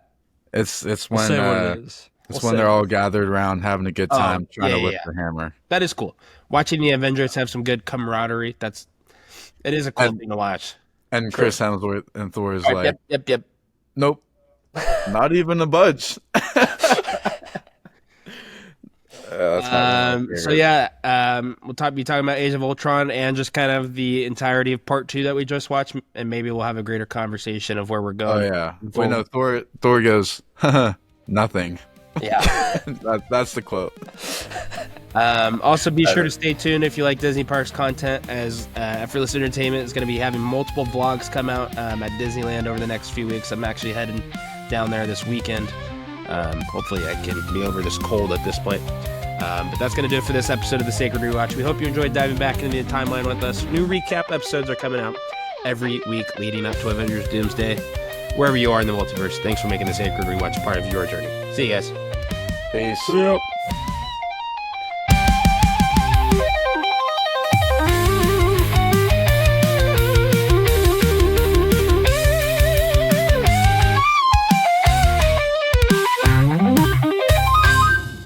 It's when say what it is. It's when they're all gathered around having a good time trying to lift the hammer. That is cool. Watching the Avengers have some good camaraderie. It is a cool thing to watch. And Chris Hemsworth and Thor is like, yep. Nope, not even a budge. We'll be talking about Age of Ultron and just kind of the entirety of part 2 that we just watched, and maybe we'll have a greater conversation of where we're going. Oh yeah, we know Thor goes, nothing. Yeah, that's the quote. Also, be sure to stay tuned if you like Disney Parks content, as Effortless Entertainment is going to be having multiple vlogs come out at Disneyland over the next few weeks. I'm actually heading down there this weekend. Hopefully I can be over this cold at this point. But that's going to do it for this episode of The Sacred Rewatch. We hope you enjoyed diving back into the timeline with us. New recap episodes are coming out every week leading up to Avengers Doomsday. Wherever you are in the multiverse, thanks for making The Sacred Rewatch part of your journey. See you guys. Peace. Yep.